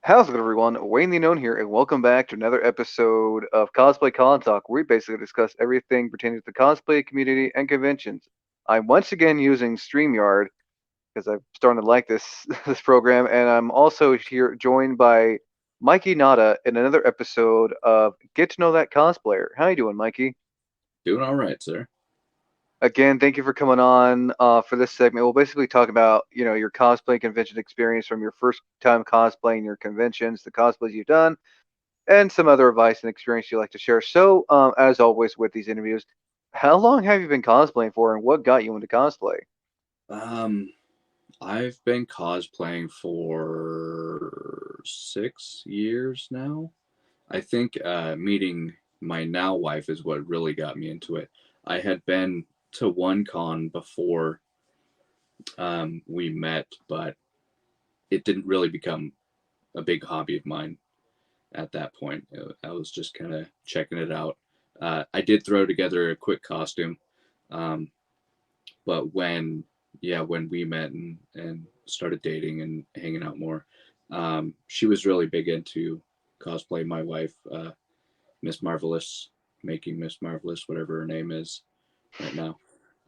How's it going, everyone? Wayne the Unknown here, and welcome back to another episode of Cosplay Con Talk, where we basically discuss everything pertaining to the cosplay community and conventions. I'm once again using StreamYard because I'm starting to like this this program, and I'm also here joined by Mikey Nada in another episode of Get to Know That Cosplayer. How you doing, Mikey? Doing all right, sir. Again, thank you for coming on for this segment. We'll basically talk about your cosplay convention experience from your first time cosplaying your conventions, the cosplays you've done, and some other advice and experience you'd like to share. So, as always with these interviews, how long have you been cosplaying for, and what got you into cosplay? Um, I've been cosplaying for 6 years now. I think meeting my now wife is what really got me into it. I had been to one con before we met, but it didn't really become a big hobby of mine at that point. I was just kind of checking it out. I did throw together a quick costume, um, but when we met and started dating and hanging out more, she was really big into cosplay. My wife, Miss Marvelous, making Miss Marvelous, whatever her name is right now,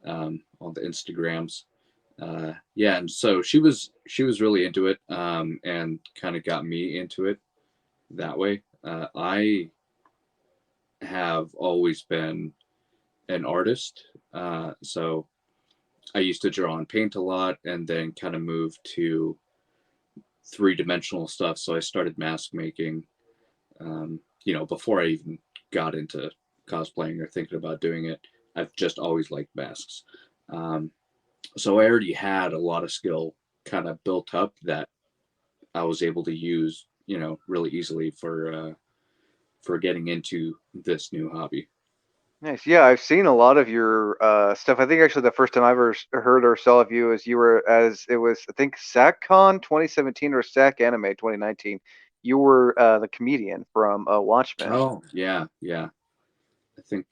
on the Instagrams. Yeah, and so she was really into it, and kind of got me into it that way. I have always been an artist, so I used to draw and paint a lot, and then kind of moved to three-dimensional stuff. So I started mask making, before I even got into cosplaying or thinking about doing it. I've just always liked masks. Um, so I already had a lot of skill kind of built up that I was able to use, really easily for getting into this new hobby. Nice. Yeah, I've seen a lot of your stuff. I think actually the first time I ever heard or saw of you is you were as it was I think SacCon 2017 or Sac Anime 2019. You were the comedian from Watchmen. Oh yeah, yeah. I think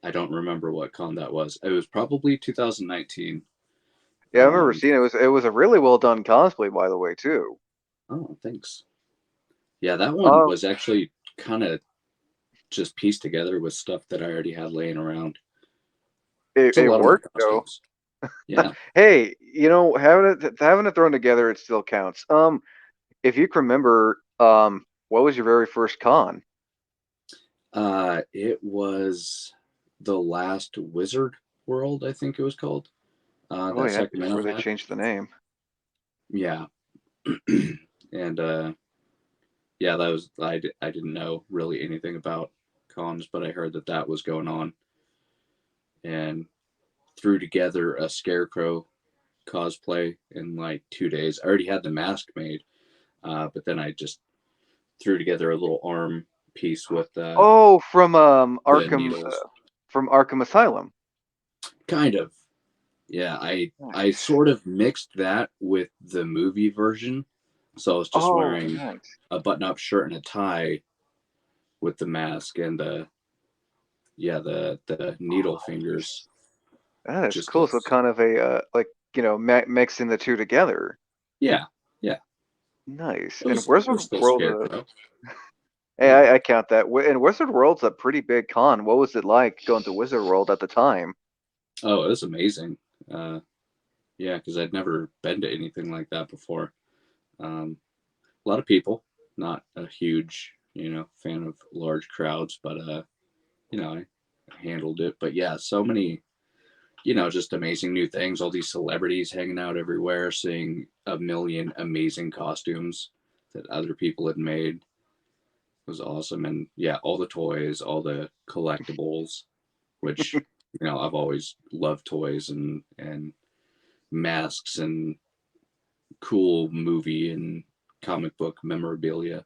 I don't remember what con that was. It was probably 2019. Yeah, I remember Um, seeing it. It was a really well done cosplay, by the way, too. oh, thanks. Yeah, that one Um, was actually kind of just pieced together with stuff that I already had laying around. it, It's a it lot of my worked though. costumes. Yeah. Hey, having it thrown together, it still counts. If you can remember, what was your very first con? It was the last Wizard World, I think it was called. Oh That yeah, Sacramento before they had. changed the name. Yeah. And yeah, that was I didn't know really anything about cons, but I heard that that was going on, and threw together a scarecrow cosplay in like 2 days. I already had the mask made, but then I just threw together a little arm piece with Oh, from the Arkham, needles. from Arkham Asylum. Kind of. Yeah, I Nice. sort of mixed that with the movie version. So I was just Oh, wearing nice. a button-up shirt and a tie with the mask and the needle fingers. That is Just a cool. So kind of a like mixing the two together. yeah, yeah. Nice. It And was it Wizard was still World, Scarecrow. hey, Yeah. I count that. And Wizard World's a pretty big con. What was it like going to Wizard World at the time? Oh, it was amazing. Uh, yeah, because I'd never been to anything like that before. Um, a lot of people, not a huge, fan of large crowds, but I handled it. But yeah, so many, just amazing new things. All these celebrities hanging out everywhere, seeing a million amazing costumes that other people had made was awesome. And yeah, all the toys, all the collectibles, which I've always loved toys and masks and cool movie and comic book memorabilia.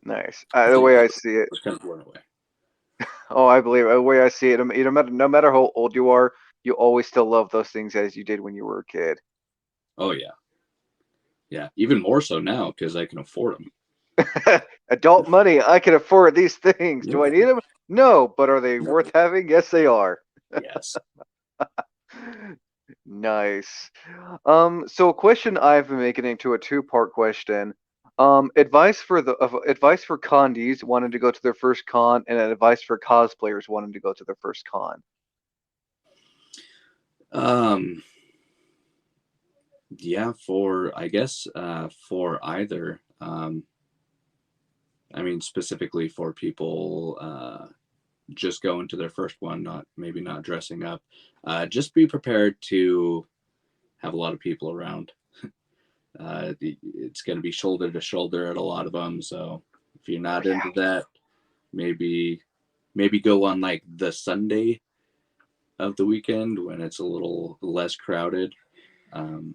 Nice. The So way yeah, I I see it, was kind of blown away. oh, I believe it. The way I see it, no matter how old you are, you always still love those things as you did when you were a kid. Oh yeah, yeah, even more so now because I can afford them. Adult money, I can afford these things. Do I Yep. need them? No, but are they No. worth having? Yes, they are. Yes. Nice. So a question I've been making into a two-part question. Advice for condies wanting to go to their first con, and advice for cosplayers wanting to go to their first con. Um, yeah, for I guess for either. I mean, specifically for people just going to their first one, not maybe not dressing up. Just be prepared to have a lot of people around. It's going to be shoulder to shoulder at a lot of them. So if you're Oh not yeah. into that, maybe go on like the Sunday of the weekend when it's a little less crowded. Um,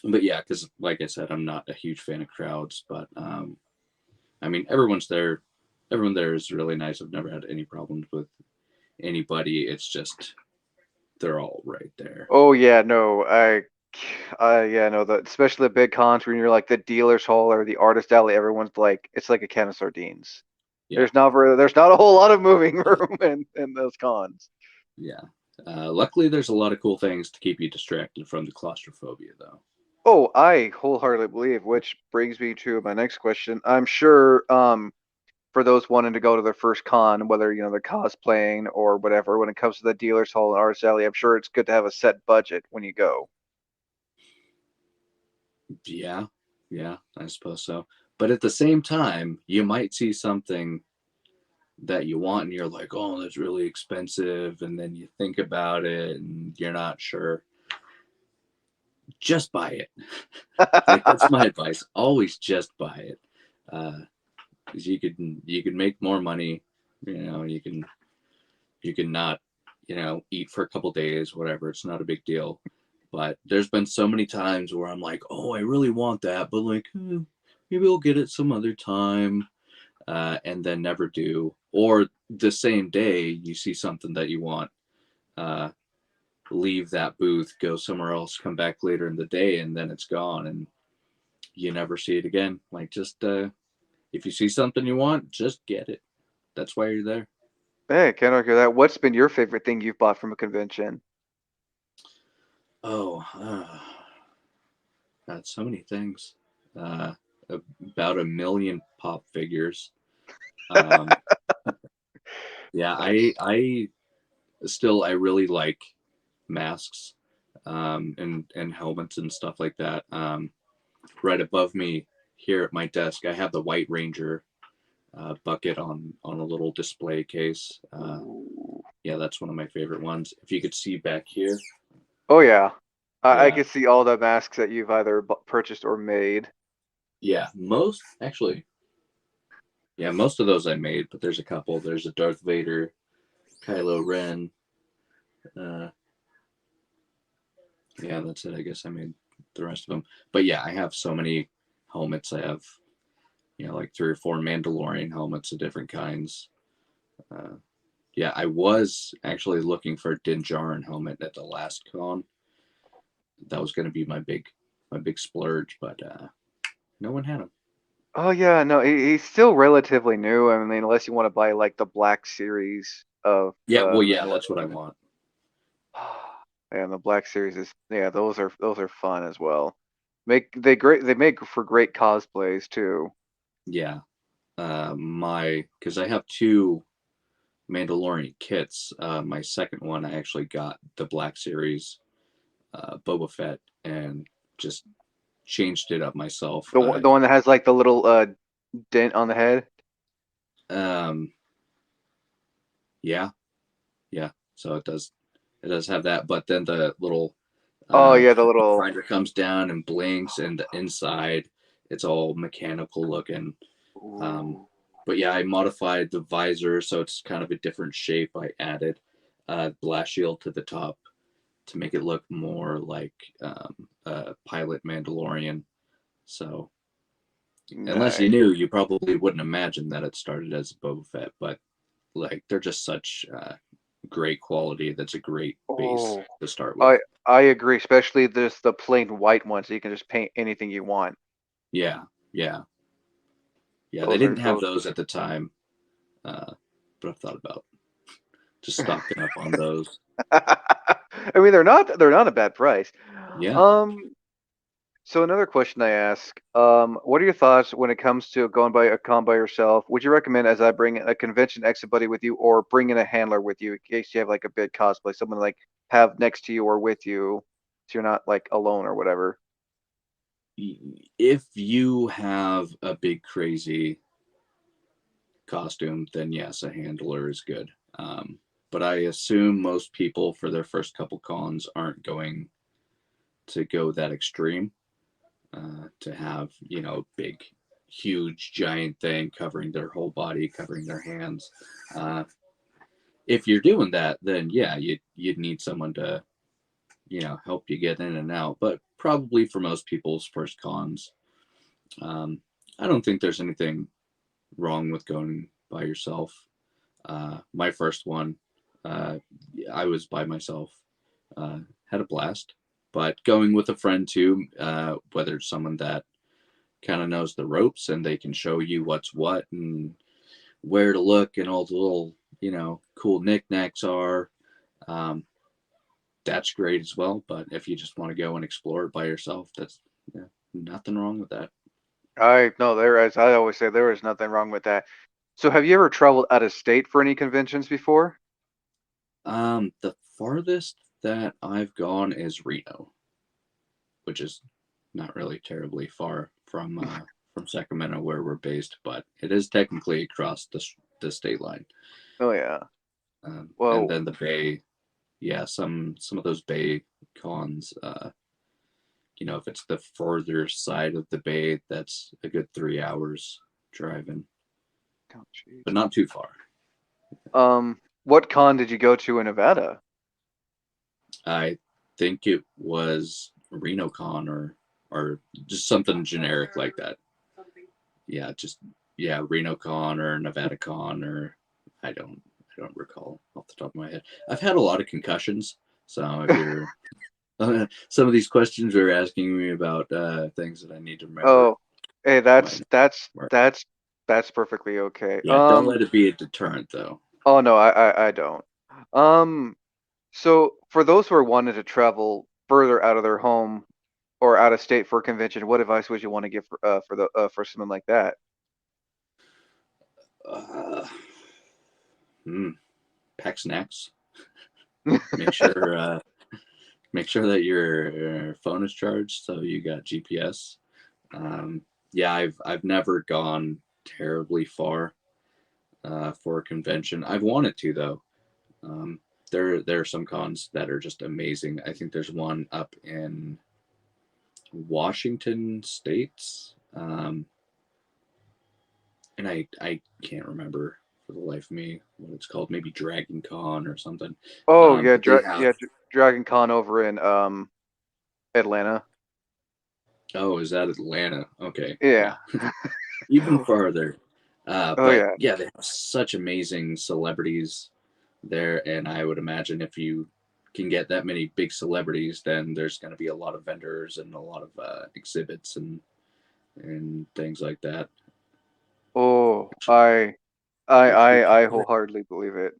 but yeah, because like I said, I'm not a huge fan of crowds. But I mean, everyone's there. Everyone there is really nice. I've never had any problems with anybody. It's just they're all right there. Oh yeah, no, yeah, no, especially the big cons when you're like the dealer's hall or the artist alley, everyone's like, it's like a can of sardines. Yeah, There's not a whole lot of moving room in those cons. yeah. Luckily, there's a lot of cool things to keep you distracted from the claustrophobia, though. Oh, I wholeheartedly believe, which brings me to my next question. I'm sure, for those wanting to go to their first con, whether they're cosplaying or whatever, when it comes to the dealer's hall and artist alley, I'm sure it's good to have a set budget when you go. Yeah, yeah, I suppose so. But at the same time, you might see something that you want and you're like, oh, that's really expensive. And then you think about it and you're not sure. Just buy it. Like, that's my advice. Always just buy it. Because you can make more money. You can not, eat for a couple days, whatever. It's not a big deal. But there's been so many times where I'm like, oh, I really want that, but like, maybe I'll get it some other time, and then never do. Or the same day, you see something that you want, uh, leave that booth, go somewhere else, come back later in the day, and then it's gone, and you never see it again. Like, just if you see something you want, just get it. That's why you're there. Hey, can't argue that. What's been your favorite thing you've bought from a convention? Oh, got so many things. Uh, about a million pop figures. Um, yeah, Nice. I really like masks, and helmets and stuff like that. Right above me here at my desk, I have the White Ranger bucket on a little display case. Ooh. Yeah, that's one of my favorite ones. If you could see back here, Oh yeah, I yeah, can see all the masks that you've either purchased or made. yeah, most actually, yeah, most of those I made, but there's a couple. There's a Darth Vader, Kylo Ren. Uh, yeah, that's it. I guess I made the rest of them. But yeah, I have so many helmets. I have, like 3 or 4 Mandalorian helmets of different kinds. Uh, yeah, I was actually looking for a Din Djarin helmet at the last con. That was going to be my big splurge, but no one had them. Oh yeah, no, he's still relatively new. I mean, unless you want to buy like the Black Series of Yeah, well, yeah, Mandalorian. that's what I want. And the Black Series is yeah, those are fun as well. They make for great cosplays too. Yeah, my because I have 2 Mandalorian kits. My second one, I actually got the Black Series Boba Fett and just changed it up myself. The one that has like the little dent on the head. Um, yeah, yeah. So it does have that, but then the little Oh yeah, the little. finder comes down and blinks, and the inside it's all mechanical looking. Um, Ooh, but yeah, I modified the visor so it's kind of a different shape. I added blast shield to the top to make it look more like a pilot Mandalorian. So unless you nice. knew, you probably wouldn't imagine that it started as Boba Fett, but like they're just such great quality. That's a great base Oh, to start with. I I agree, especially this the plain white ones. You can just paint anything you want. Yeah, yeah, yeah. They Those didn't are have those. those at the time, but I've thought about just stocking up on those. I mean, they're not a bad price. Yeah. Um, so another question I ask, what are your thoughts when it comes to going by a con by yourself? Would you recommend as I bring a convention exit buddy with you, or bring in a handler with you in case you have like a big cosplay, someone like have next to you or with you, so you're not like alone or whatever? If you have a big crazy costume, then yes, a handler is good. But I assume most people for their first couple cons aren't going to go that extreme, to have, big, huge, giant thing covering their whole body, covering their hands. Uh, if you're doing that, then yeah, you'd need someone to, help you get in and out. But probably for most people's first cons, um, I don't think there's anything wrong with going by yourself. My first one, uh, I was by myself, had a blast. But going with a friend too, whether it's someone that kind of knows the ropes and they can show you what's what and where to look and all the little, cool knickknacks are, um, that's great as well. But if you just want to go and explore it by yourself, that's, yeah, nothing wrong with that. I no, there is. I always say there is nothing wrong with that. So, have you ever traveled out of state for any conventions before? The farthest that I've gone is Reno, which is not really terribly far from Sacramento where we're based, but it is technically across the state line. Oh yeah. And Well, then the Bay, yeah, some of those Bay cons, if it's the further side of the Bay, that's a good 3 hours driving, oh, jeez. but not too far. What con did you go to in Nevada? I think it was Reno Con or just something generic like that. Yeah, just yeah, Reno Con or Nevada Con or I don't recall off the top of my head. I've had a lot of concussions, so if you're some of these questions are asking me about things that I need to remember. Oh, hey, Might that's not that's work. that's that's perfectly okay. Yeah, don't let it be a deterrent though. Oh no, I don't. Um, so for those who are wanting to travel further out of their home or out of state for a convention, what advice would you want to give for someone like that? Uh, hmm, pack snacks. Make sure make sure that your phone is charged so you got GPS. Um, yeah, I've never gone terribly far for a convention. I've wanted to though. Um, there are some cons that are just amazing. I think there's one up in Washington States, and I can't remember for the life of me what it's called. Maybe Dragon Con or something. Oh yeah, But they have. Dragon Con over in Atlanta. Oh, is that Atlanta? Okay, Yeah. yeah, even farther. Oh But yeah. yeah, they have such amazing celebrities there, and I would imagine if you can get that many big celebrities, then there's going to be a lot of vendors and a lot of exhibits and things like that. Oh, Which would be I great. wholeheartedly believe it.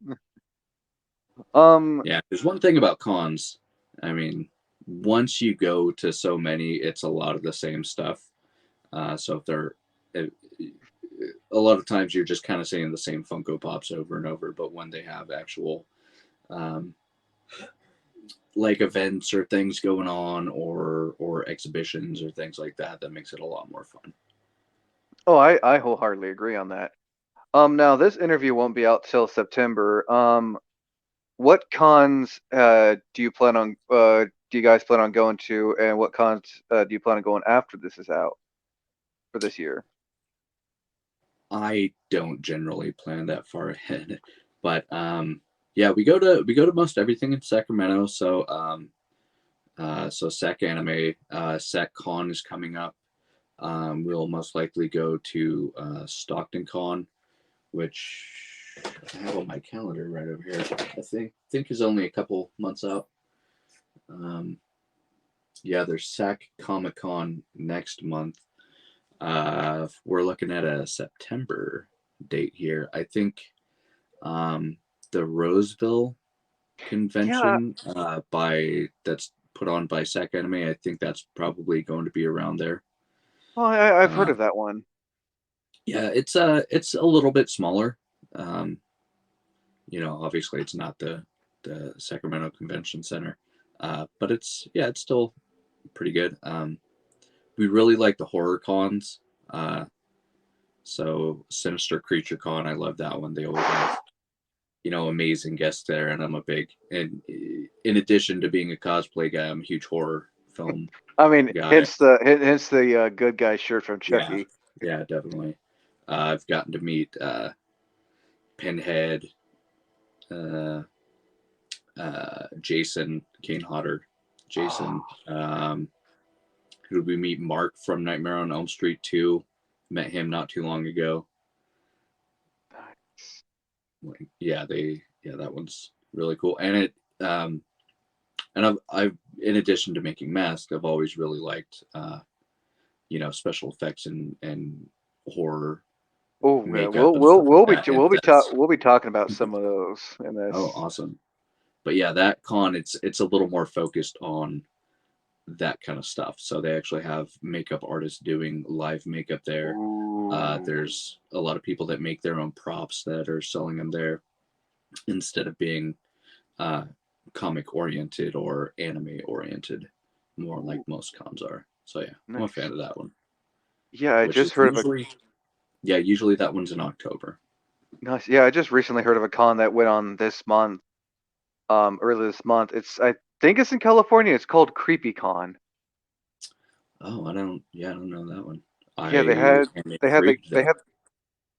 Um, Yeah, there's one thing about cons. I mean, once you go to so many, it's a lot of the same stuff. So if they're it, a lot of times you're just kind of seeing the same Funko Pops over and over, but when they have actual um, like events or things going on or exhibitions or things like that, that makes it a lot more fun. oh, I wholeheartedly agree on that. Now this interview won't be out till September. What cons do you guys plan on going to, and what cons do you plan on going after this is out for this year? I don't generally plan that far ahead, but yeah, we go to most everything in Sacramento. So Sac Anime, Sac Con is coming up. We'll most likely go to Stockton Con, which I have on my calendar right over here. I think is only a couple months out. Um, yeah, there's Sac Comic Con next month. We're looking at a September date here. I think um, the Roseville Yeah, convention by that's put on by Sac Anime. I think that's probably going to be around there. well, I've heard Uh, of that one. yeah, it's a little bit smaller. Um, obviously it's not the Sacramento Convention Center, but it's still pretty good. We really like the horror cons. Uh, so Sinister Creature Con, I love that one. They always have amazing guests there, and I'm a big and in addition to being a cosplay guy, I'm a huge horror film I mean, guy. hence the good guy shirt from Yeah, Chucky. yeah, definitely. I've gotten to meet Pinhead, uh, Jason Kane Hodder, Jason. Oh, Who did we meet? Mark from Nightmare on Elm Street 2. Met him not too long ago. nice. Yeah, that one's really cool. Um, and I've in addition to making masks, I've always really liked special effects and horror Oh yeah, makeup and stuff like that. And that's we'll be talking about some of those in oh this. awesome. But yeah, that con it's a little more focused on that kind of stuff. So they actually have makeup artists doing live makeup there. Ooh, There's a lot of people that make their own props that are selling them there instead of being uh, comic oriented or anime oriented, more like ooh, most cons are. So yeah, I'm a fan nice. of that one. Yeah, I Which just is heard of a usually that one's in October. nice. Yeah, I just recently heard of a con that went on this month. Earlier this month. I think it's in California. It's called Creepy Con. Oh, I don't know that one. Yeah, I am intrigued they though. had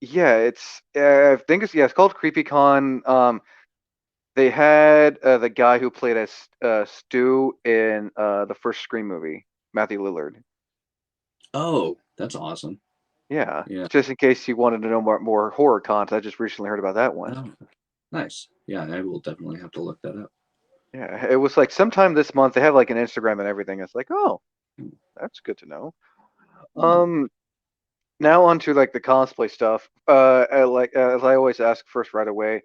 yeah, it's I think it's yeah, it's called Creepy Con. They had the guy who played as Stu in the first Scream movie, Matthew Lillard. Oh, that's awesome. Yeah, Yeah. just in case you wanted to know more horror cons, I just recently heard about that one. Oh, nice. Yeah, I will definitely have to look that up. Yeah, it was like sometime this month. They have like an Instagram and everything. It's like, oh, that's good to know. Hmm. Um, Now onto like the cosplay stuff. As I always ask first right away.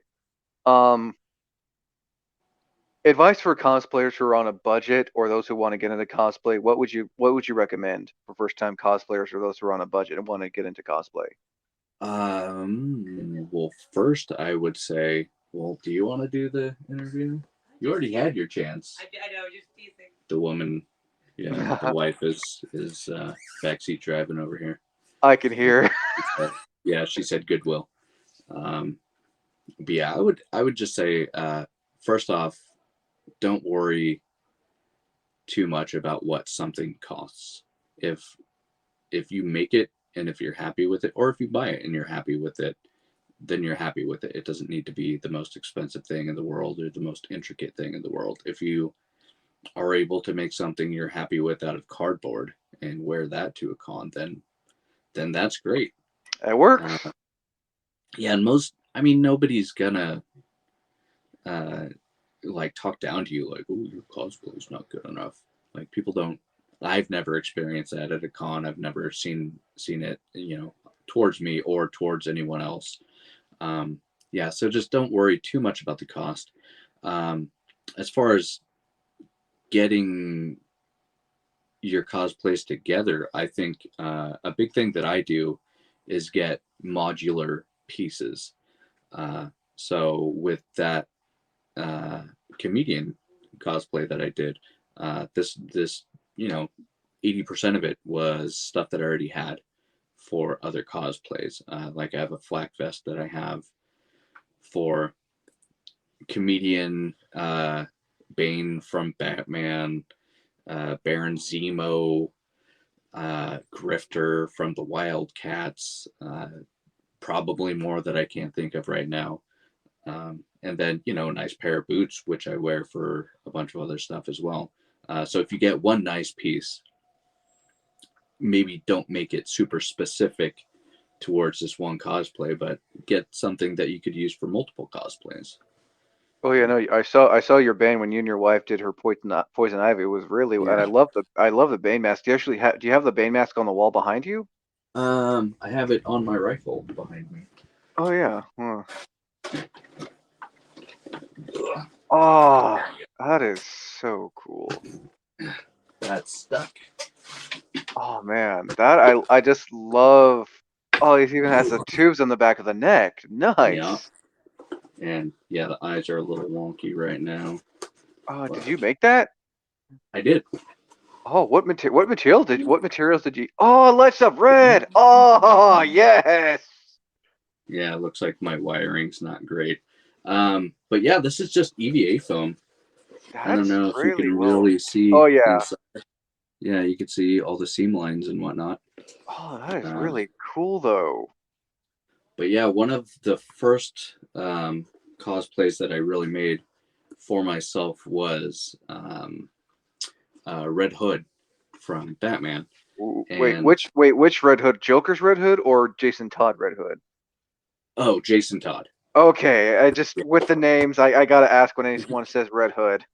Um, Advice for cosplayers who are on a budget or those who want to get into cosplay. What would you recommend for first time cosplayers or those who are on a budget and want to get into cosplay? Well, first I would say, well, do you want to do the interview? You already had your chance. I know, just teasing. The woman, yeah, the wife is backseat driving over here. I can hear. Yeah, she said Goodwill. Um, but yeah, I would just say, first off, don't worry too much about what something costs. If if you make it and if you're happy with it, or if you buy it and you're happy with it, then you're happy with it. It doesn't need to be the most expensive thing in the world or the most intricate thing in the world. If you are able to make something you're happy with out of cardboard and wear that to a con, then that's great. It Uh, works. yeah, and I mean, nobody's gonna uh, like talk down to you like, "Oh, your cosplay's not good enough." Like people don't. I've never experienced that at a con. I've never seen it, towards me or towards anyone else. Yeah, so just don't worry too much about the cost. Um, as far as getting your cosplays together, I think a big thing that I do is get modular pieces. Uh, so with that uh, comedian cosplay that I did, this 80% of it was stuff that I already had for other cosplays. Like I have a flak vest that I have for comedian Bane from Batman, Baron Zemo, Grifter from the Wildcats, probably more that I can't think of right now. And then, a nice pair of boots, which I wear for a bunch of other stuff as well. So if you get one nice piece, maybe don't make it super specific towards this one cosplay, but get something that you could use for multiple cosplays. Oh yeah, no, I saw your band when you and your wife did her poison ivy. It was really, and Yeah. I love the Bane mask. Do you have the Bane mask on the wall behind you? I have it on my rifle behind me. Oh yeah. Huh. Oh, that is so cool. That's stuck. Oh man, that I just love. Oh, it even has the tubes on the back of the neck. Yeah. Nice. And yeah, the eyes are a little wonky right now. Oh, did But you make that? I did. Oh, what materials did you? Oh, it lights up red. Oh, yes. Yeah, it looks like my wiring's not great. But yeah, this is just EVA foam. I don't That's know if you really can well. really Oh see yeah. inside. Yeah, you can see all the seam lines and whatnot. Oh, that is Um, really cool though. but yeah, one of the first cosplays that I really made for myself was Red Hood from Batman. And Which Red Hood? Joker's Red Hood or Jason Todd Red Hood? oh, Jason Todd. Okay, I just with the names, I gotta ask when anyone says Red Hood.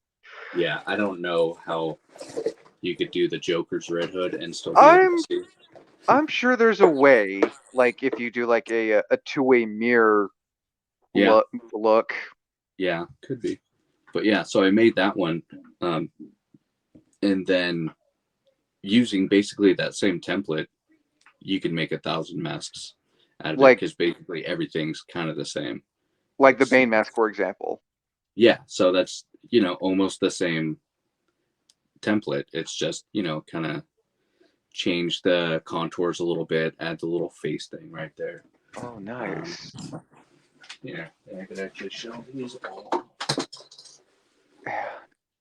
Yeah, I don't know how you could do the Joker's Red Hood and still be able to I'm see. I'm sure there's a way, like if you do like a two-way mirror Yeah, look. yeah, could be. But yeah, so I made that one, um, and then using basically that same template, you can make 1,000 masks out of it like because basically everything's kind of the same. like the It's Bane mask, for example. yeah, so that's almost the same template. It's just kind of change the contours a little bit, add the little face thing right there. Oh, Um, nice. yeah, I could actually show these all.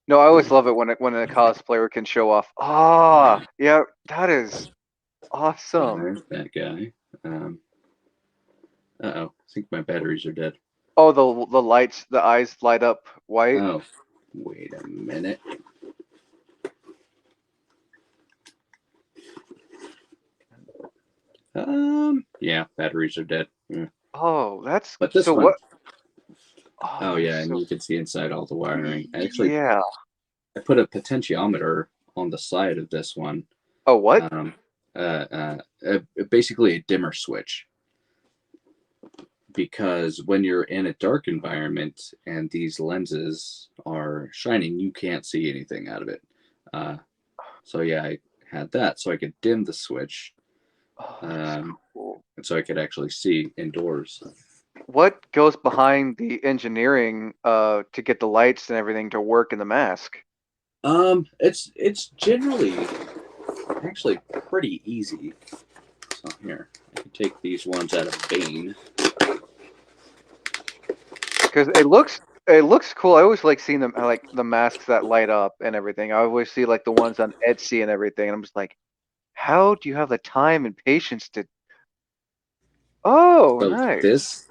No, I always love it when when a cosplayer can show off. Ah, yeah, that is So awesome. there's that guy. Oh, I think my batteries are dead. Oh, the lights, the eyes light up white. Oh, wait a minute. Yeah, batteries are dead. Yeah. Oh, that's But this so one, what? Oh, oh that is yeah, and so. you can see inside all the wiring. Yeah. I put a potentiometer on the side of this one. Oh, what? Um, Basically a dimmer switch because when you're in a dark environment and these lenses are shining, you can't see anything out of it. Uh, so yeah, I had that so I could dim the switch, Oh, that's um, cool. and so I could actually see indoors. What goes behind the engineering to get the lights and everything to work in the mask? It's generally actually pretty easy. So here, I can take these ones out of Bane. Because it looks cool. I always like seeing them like the masks that light up and everything. I always see like the ones on Etsy and everything, and I'm just like, how do you have the time and patience to? Oh, So nice. this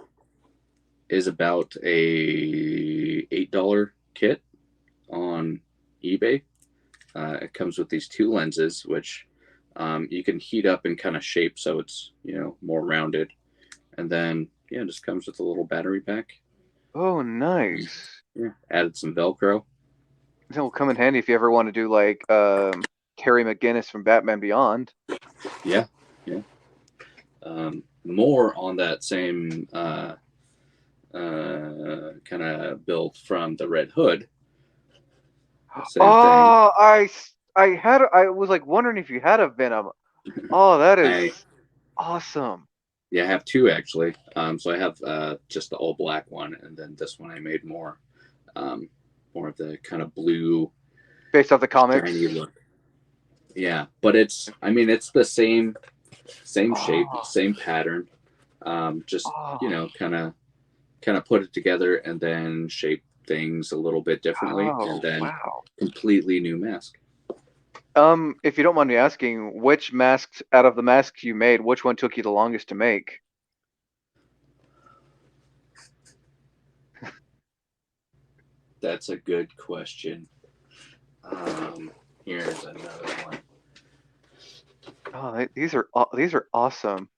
is about a $8 kit on eBay. It comes with these two lenses, which you can heat up and kind of shape so it's more rounded, and then yeah, it just comes with a little battery pack. Oh, And, nice. yeah, added some Velcro. That will come in handy if you ever want to do like Terry McGinnis from Batman Beyond. Yeah, yeah. More on that same kind of build from the Red Hood. Same thing. Oh, I was like wondering if you had a Venom. Oh, that is I awesome. Yeah, I have two actually. So I have just the all black one, and then this one I made um, more of the kind of blue Based off the shiny comics. look. Yeah, but I mean, it's the same shape, Oh, same pattern. Just oh, kind of put it together and then shape things a little bit differently, and oh, then wow. completely new mask. If you don't mind me asking, which masks out of the masks you made, which one took you the longest to make? That's a good question. Here's another one. Oh, these are awesome.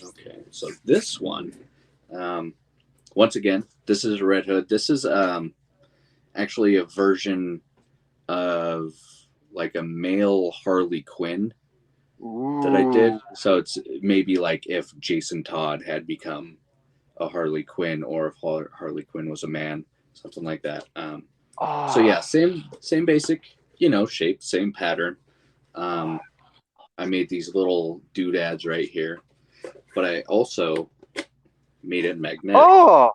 Okay, so this one, um, once again, this is a Red Hood. This is actually a version of like a male Harley Quinn that I did. Ooh. So it's maybe like if Jason Todd had become a Harley Quinn, or if Harley Quinn was a man. something like that. So Oh, yeah, same basic, shape, same pattern. Um, I made these little doodads right here, but I also made it magnetic. oh,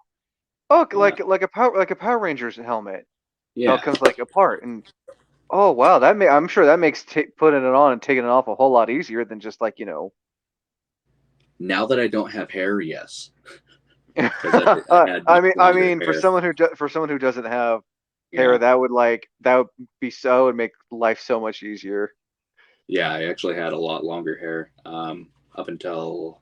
oh, Yeah, like a Power Rangers helmet. How it yeah. comes like apart and oh wow, I'm sure that makes putting it on and taking it off a whole lot easier than just like Now that I don't have hair, yes, because I had much I longer mean, hair. for someone who doesn't have hair, Yeah, that would be so would make life so much easier. yeah. I actually had a lot longer hair up until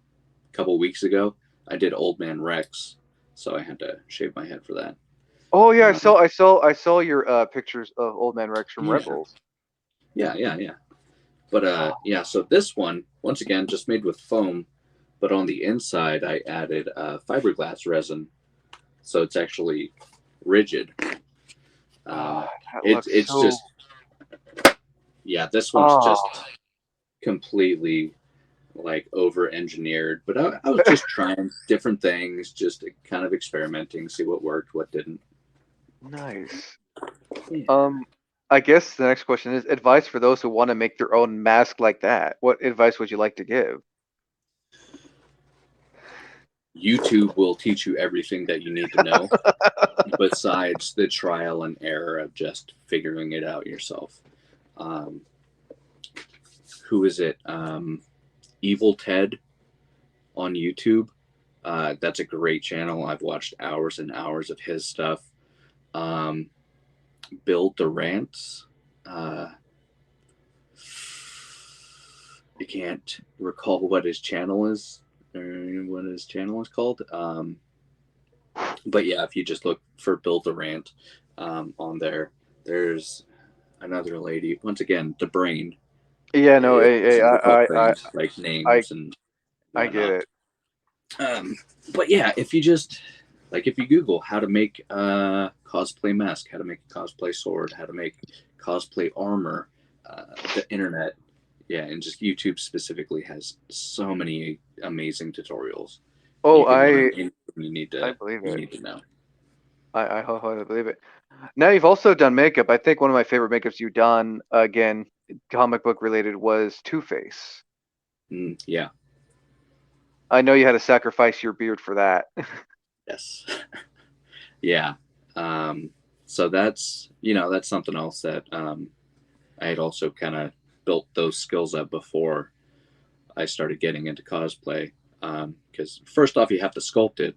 a couple weeks ago. I did Old Man Rex, so I had to shave my head for that. Oh yeah, Um, I saw your pictures of Old Man Rex from yeah, Rebels. yeah. But yeah. So this one, once again, just made with foam, but on the inside I added fiberglass resin, so it's actually rigid. Oh, Um, that looks it's so. just yeah, this one's Oh, just completely like over engineered. But I was just trying different things, just kind of experimenting, see what worked, what didn't. nice. Yeah. Um, I guess the next question is advice for those who want to make their own mask like that. What advice would you like to give? YouTube will teach you everything that you need to know, besides the trial and error of just figuring it out yourself. Um, who is it? Evil Ted on YouTube. That's a great channel. I've watched hours and hours of his stuff. Um, Bill Durant. Uh, I can't recall what his channel is or what his channel is called. But yeah, if you just look for Bill Durant on there, there's another lady. Once again, the brain Yeah, no, is difficult things like I, names and I get whatnot. it. Um, but yeah, if you just if you Google how to make a cosplay mask, how to make a cosplay sword, how to make cosplay armor, the internet, yeah, and just YouTube specifically has so many amazing tutorials. Oh, You can learn anything I believe you it. need to know. I wholeheartedly believe it. Now you've also done makeup. I think one of my favorite makeups you've done, again, comic book related, was Two-Face. Yeah, I know you had to sacrifice your beard for that. yes, yeah. Um, so that's that's something else that I had also kind of built those skills up before I started getting into cosplay. Because first off, you have to sculpt it,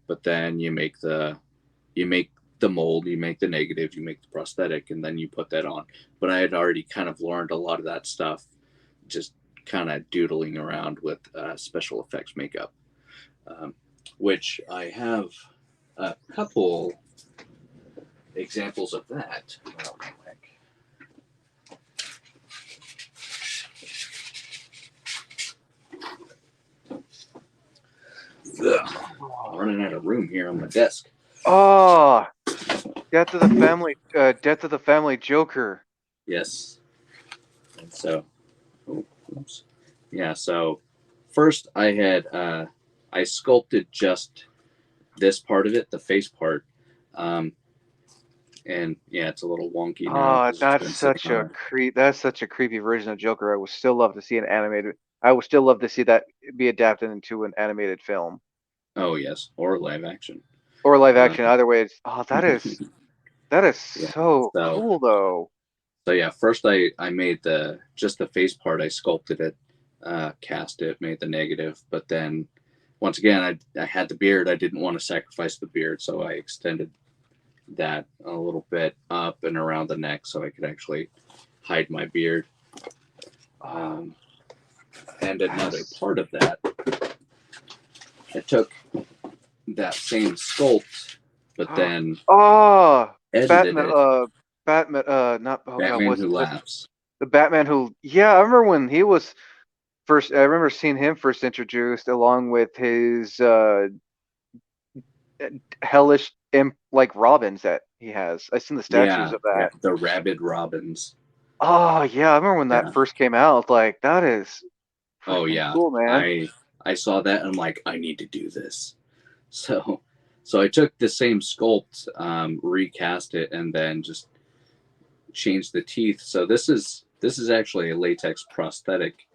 but then you make the mold, you make the negative, you make the prosthetic, and then you put that on. But I had already kind of learned a lot of that stuff, just kind of doodling around with special effects makeup, um, which I have a couple examples of that. Oh, ugh, running out of room here on my desk. Oh, Death of the Family Joker. Yes. And so, oh, oops. Yeah. So first, I sculpted just this part of it, the face part, um, and yeah, it's a little wonky now Oh, because it's been sitting on. that's such a creepy version of Joker. I would still love to see an animated. I would still love to see that be adapted into an animated film Oh yes, or live action. or live Uh, action. Either way, it's that is yeah. so So cool though. yeah, first I made the just the face part. I sculpted it, cast it, made the negative, but then once again I had the beard. I didn't want to sacrifice the beard, so I extended that a little bit up and around the neck so I could actually hide my beard. Oh, Um, and another that's part of that, I took that same sculpt, but then oh, edited Batman. it. Batman. Not oh god, Batman Who what's Laughs. the Batman who? Yeah, I remember when he was first. I remember seeing him first introduced along with his hellish imp like Robins that he has. I seen the statues Yeah, of yeah, that. the Rabid Robins. Oh yeah, I remember when that Yeah. first came out. Like that is Oh freaking yeah. cool, man. I saw that and I'm like, I need to do this. So So I took the same sculpt, recast it, and then just changed the teeth. So this is actually a latex prosthetic,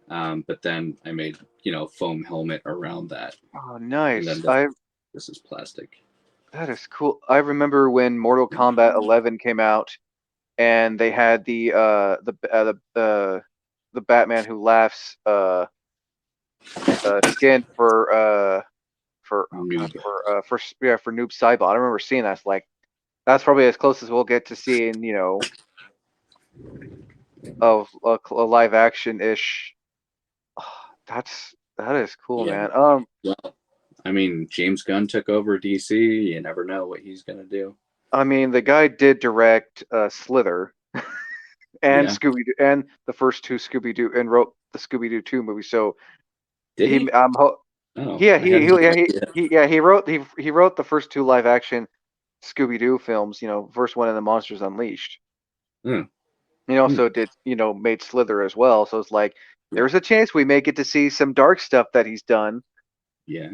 but then I made foam helmet around that, Oh, and nice. then this is plastic. That is cool. I remember when Mortal Kombat 11 came out, and they had the Batman Who Laughs skin Noob. for Noob Saibot. I remember seeing that. It's like that's probably as close as we'll get to seeing of a live action ish. That is cool, Yeah. man. Well, I mean, James Gunn took over DC. You never know what he's gonna do. I mean, the guy did direct Slither and Yeah. Scooby Doo and the first two Scooby Doo and wrote the Scooby Doo 2 movie. So Did he he? yeah, Oh, I had no idea. he wrote the first two live action Scooby Doo films. First one in the Monsters Unleashed. Hmm. He Hmm. also did made Slither as well. So it's like Yeah. there's a chance we may get to see some dark stuff that he's done. Yeah.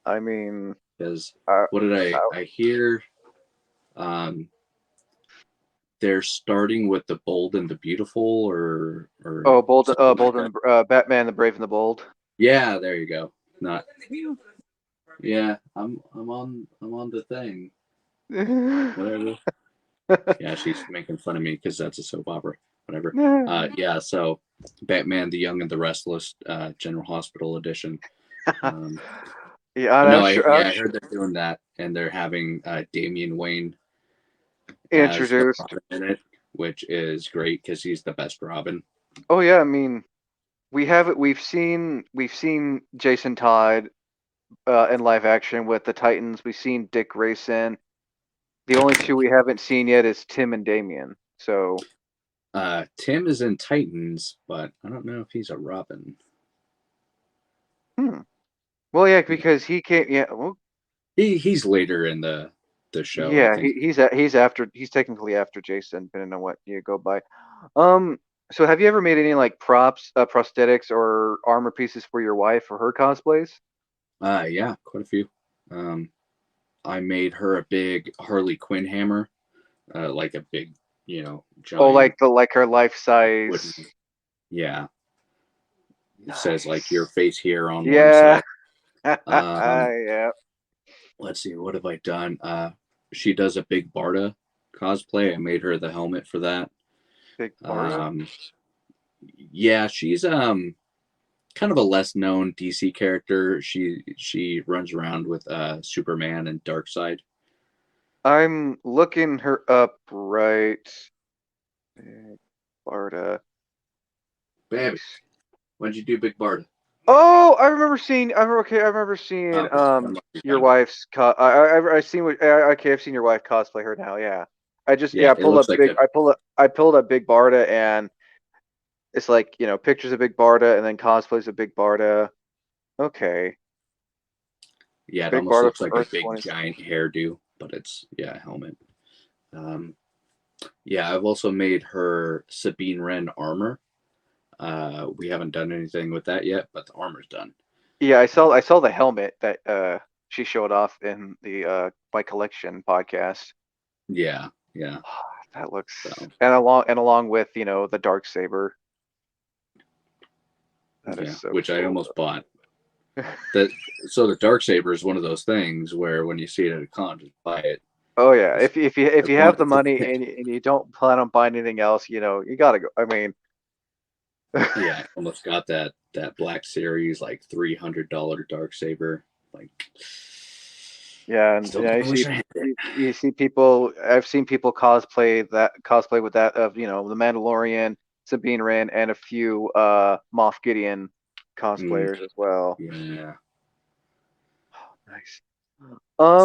I mean, Because uh, what did uh, I hear? Um, they're starting with the Bold and the Beautiful, or oh, something like Bold that. and Batman, the Brave and the Bold. Yeah, there you go. Not. Yeah, I'm on the thing. Whatever. Yeah, she's making fun of me because that's a soap opera. Whatever. Yeah. So, Batman: The Young and the Restless, General Hospital edition. Um, Yeah, but no, I'm sure. I heard they're doing that, and they're having Damian Wayne as the Introduced. Robin in it, which is great because he's the best Robin. Oh yeah, I mean, we have it. We've seen Jason Todd in live action with the Titans. We've seen Dick Grayson. The only two we haven't seen yet is Tim and Damien. So, Tim is in Titans, but I don't know if he's a Robin. hmm. Well, yeah, Yeah, because he came. Yeah, well, he's later in the show, I yeah, think. he's technically after Jason, depending on what you go by. Um, so have you ever made any like props, prosthetics, or armor pieces for your wife for her cosplays? Yeah, quite a few. Um, I made her a big Harley Quinn hammer, like a big, Oh, giant like her life size. wooden. Yeah, it says like your Nice. face here on one Yeah. side. Um, Yeah. let's see, what have I done? She does a big Barda cosplay. I made her the helmet for that. Big Barda. Um, yeah, she's kind of a less known DC character. She runs around with Superman and Darkseid. I'm looking her up right. Big Barda. Baby, Nice. when'd you do Big Barda? Oh, I remember seeing. I remember seeing Okay, that must be your done. wife's I seen what okay, I've seen your wife cosplay her now. Yeah. I just Yeah, yeah, it looks like a I pulled up Big Barda, and it's like, pictures of Big Barda and then cosplays of Big Barda. Okay. yeah, it Big almost Barda looks from like a Earth big 20. giant hairdo, but it's a helmet. Um, yeah, I've also made her Sabine Wren armor. We haven't done anything with that yet, but the armor's done. Yeah, Um, I saw the helmet that she showed off in the My Collection podcast. yeah, yeah. That looks So and along with, the dark saber. That is yeah, so which I cool. almost bought. That So the dark saber is one of those things where when you see it at a con, just buy it. Oh yeah, It's if as you long have the money and you don't plan on buying anything else, you gotta go. I mean, yeah, I almost got that Black Series like $300 dark saber. Like, yeah, and still kind of wish I had it. you see people. I've seen people cosplay with that of the Mandalorian, Sabine Wren, and a few Moff Gideon Mm, cosplayers as well. yeah. Nice.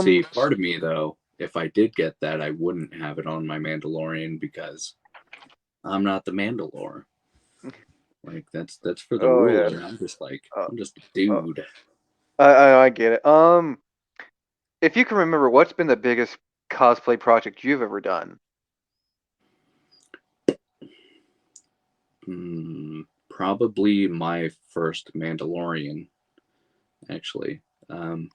See, S- part of me though, if I did get that, I wouldn't have it on my Mandalorian because I'm not the Mandalore. Like that's for the oh yeah. ruler. Uh, I'm just a uh, dude. I get it. If you can remember, what's been the biggest cosplay project you've ever done? Probably my first Mandalorian, actually. Um,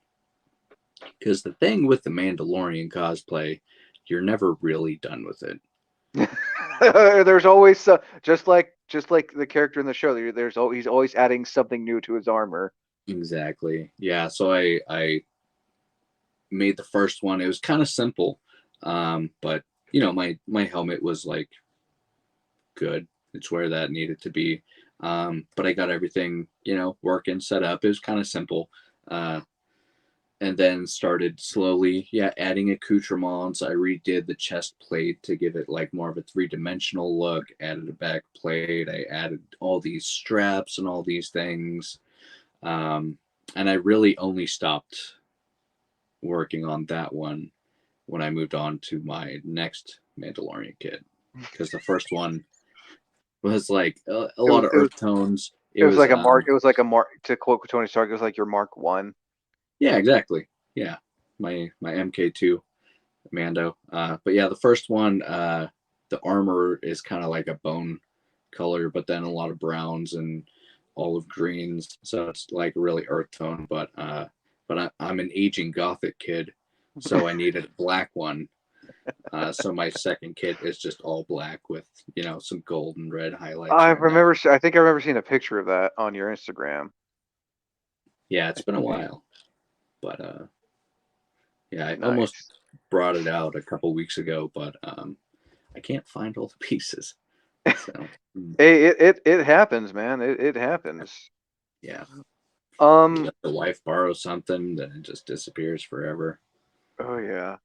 Because the thing with the Mandalorian cosplay, you're never really done with it. There's always just like the character in the show. He's always adding something new to his armor. Exactly. Yeah. So I made the first one. It was kind of simple, but my helmet was like good. It's where that needed to be. But I got everything working, set up. It was kind of simple. Uh, and then started slowly, adding accoutrements. I redid the chest plate to give it like more of a three-dimensional look, added a back plate. I added all these straps and all these things. And I really only stopped working on that one when I moved on to my next Mandalorian kit, because the first one was like a It lot was of it was earth tones. It it was was like a mark. It was like a mark. To quote Tony Stark, it was like your Mark One. yeah, exactly. Yeah, my MK2 Mando. But yeah, the first one, the armor is kind of like a bone color, but then a lot of browns and olive greens, so it's like really earth tone. But I'm an aging gothic kid, so I needed a black one. So my second kit is just all black with some gold and red highlights I here and there. remember. I think I remember seeing a picture of that on your Instagram. Yeah, it's I been a think. while, but yeah, I almost Nice. brought it out a couple weeks ago, but I can't find all the pieces. So Hey, it happens, man. It happens. yeah, you Um. let the wife borrow something, then it just disappears forever. Oh yeah.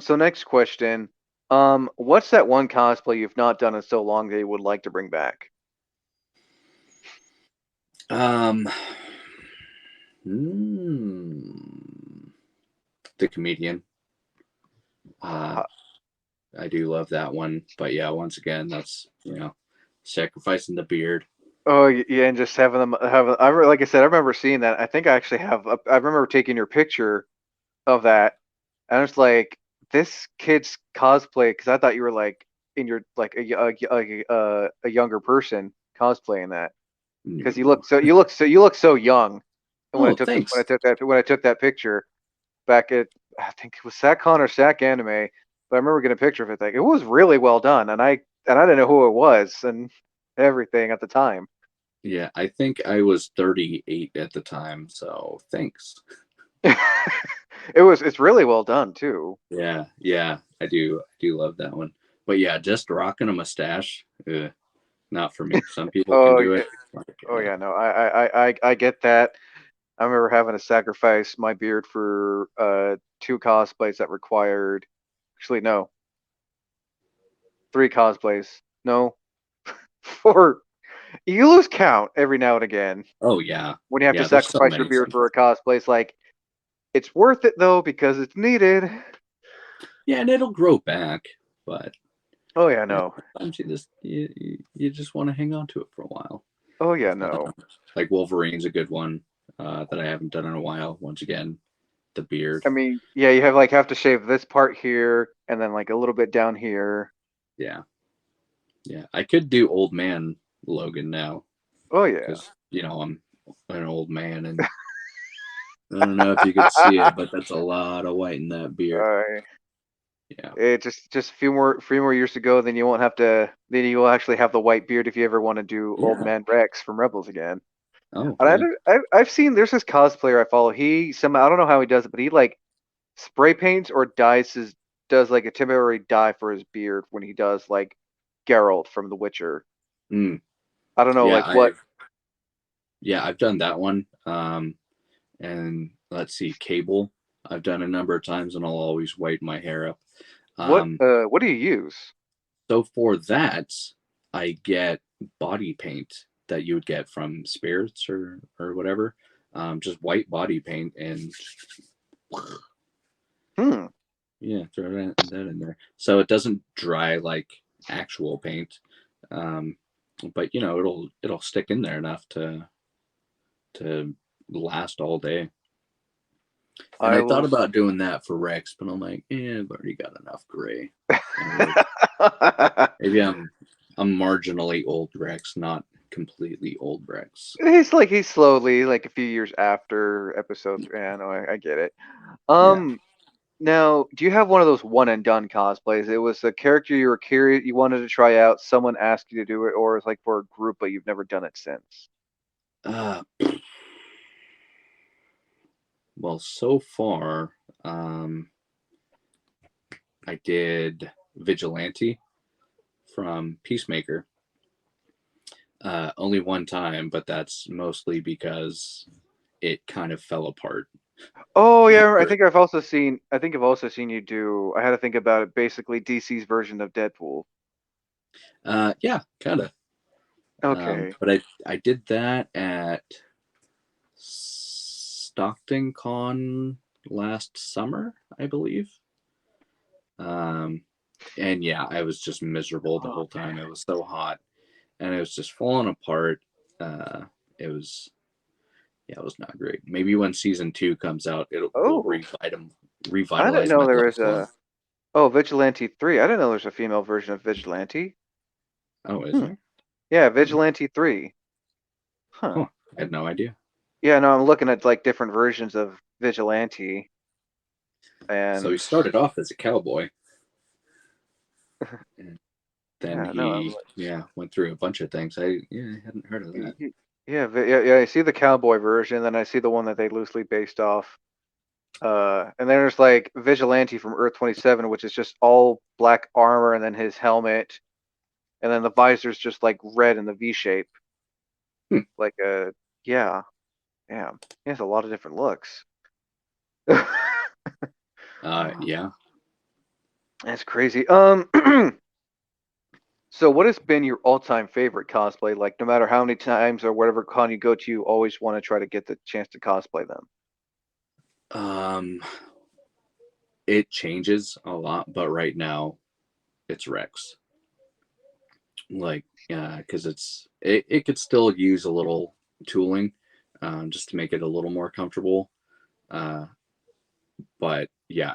So next question. What's that one cosplay you've not done in so long that you would like to bring back? Um, hmm, the comedian. Uh, Uh, I do love that one, but yeah, once again, that's sacrificing the beard. Oh yeah, and just having them have. Like I said, I remember seeing that. I think I actually have. I remember taking your picture of that, and I was like, this kid's cosplay because I thought you were like in your like a younger person cosplaying that because No. you look so young. And Oh, thanks. when I took that picture back at I think it was SatCon or Sac Anime, but I remember getting a picture of it. Like it was really well done, and I didn't know who it was and everything at the time. Yeah, I think I was 38 at the time, so thanks. It's really well done too. Yeah, yeah, I do love that one. But yeah, just rocking a mustache, not for me. Some people can Oh do yeah, it. Like, oh yeah, no, I get that. I remember having to sacrifice my beard for two cosplays that required actually no, three cosplays. No, four. You lose count every now and again oh yeah, when you have to yeah. There's so sacrifice your many beard for a sometimes. cosplay. It's like it's worth it though because it's needed. Yeah, and it'll grow back, but Oh yeah, no. sometimes you just want to hang on to it for a while. Oh yeah, Uh, no. like Wolverine's a good one that I haven't done in a while. Once again, the beard. I mean, yeah, you have to shave this part here and then like a little bit down here. Yeah, yeah. I could do old man Logan now Oh yeah. because I'm an old man, and I don't know if you could see it, but that's a lot of white in that beard. Uh, Yeah. it just a few more years to go, then you won't have to. Then you will actually have the white beard if you ever want to do Old Yeah. Man Rex from Rebels again. Oh, And yeah. I've seen there's this cosplayer I follow. He some I don't know how he does it, but he like spray paints or dyes his does like a temporary dye for his beard when he does like Geralt from The Witcher. Mm. I don't know Yeah, like what. I've done that one. And let's see, Cable. I've done a number of times, and I'll always whiten my hair up. What do you use? So for that, I get body paint that you would get from spirits or whatever. Just white body paint, and Hmm. yeah, throw that in there. So it doesn't dry like actual paint, um, but it'll stick in there enough to last all day. And I I thought will. about doing that for Rex, but I'm like, I've already got enough gray. Maybe I'm marginally old Rex, not completely old Rex. He's slowly like a few years after episode 3. Yeah, no, I get it. Yeah. Um, Now, do you have one of those one and done cosplays? It was a character you were curious, you wanted to try out, someone asked you to do it, or it's like for a group, but you've never done it since. Uh, well, so far, um, I did Vigilante from Peacemaker. Only one time, but that's mostly because it kind of fell apart Oh yeah, after. I think I've also seen you do. I had to think about it. Basically, DC's version of Deadpool. Yeah, kind of. Okay. But I did that at Stockton Con last summer, I believe. Um, and yeah, I was just miserable the Oh whole time. man. It was so hot, and it was just falling apart. Uh, it was Yeah, it was not great. Maybe when season 2 comes out, it will Oh, I didn't revitalize know my there love was song. a. Oh, Vigilante 3. I didn't know there's a female version of Vigilante. Oh, is Hmm. there? Yeah, Hmm. Vigilante 3. Huh. Huh. I had no idea. Yeah, no, I'm looking at like different versions of Vigilante, So he and started off as a cowboy, and then yeah, no, he went through a bunch of things. I hadn't heard of that. yeah, yeah. I see the cowboy version, then I see the one that they loosely based off. And then there's like Vigilante from Earth 27, which is just all black armor, and then his helmet, and then the visor's just like red in the V shape, Hmm. like a yeah, yeah. He has a lot of different looks. Yeah. That's crazy. So what has been your all-time favorite cosplay? Like, no matter how many times or whatever con you go to, you always want to try to get the chance to cosplay them. Um, it changes a lot, but right now it's Rex. Like, yeah, because it could still use a little tooling, just to make it a little more comfortable. Uh, but yeah,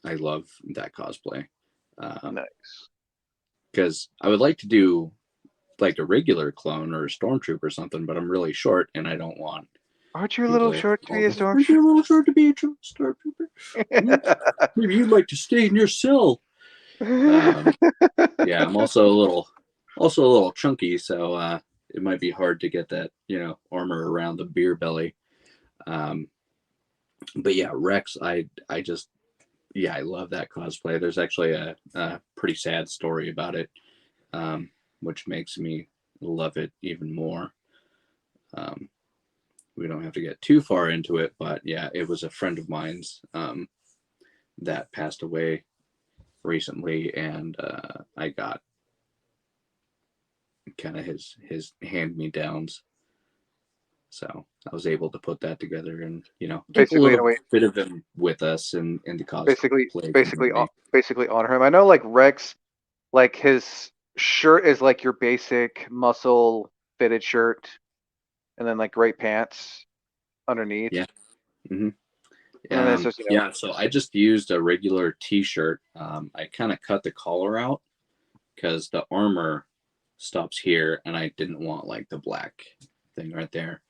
I love that cosplay. Nice. Because I would like to do like a regular clone or a stormtrooper or something, but I'm really short and I don't want Aren't you a little people short to all be a go, "Are stormtrooper? you a little short to be a stormtrooper? Hmm? Maybe you'd like to stay in your cell." Yeah, I'm also a little chunky, so it might be hard to get that armor around the beer belly. Um, but yeah, Rex, I just I love that cosplay. There's actually a pretty sad story about it, um, which makes me love it even more. Um, we don't have to get too far into it, but yeah, it was a friend of mine's that passed away recently, and I got kind of his hand me downs. So I was able to put that together and keep a Basically, in a little way, bit of him with us in the cosplay community. basically honor him. I know, like Rex, like his shirt is like your basic muscle fitted shirt, and then like great pants underneath, Yeah. Hmm. and then it's just Yeah, so I just used a regular t-shirt. I kind of cut the collar out because the armor stops here and I didn't want like the black thing right there.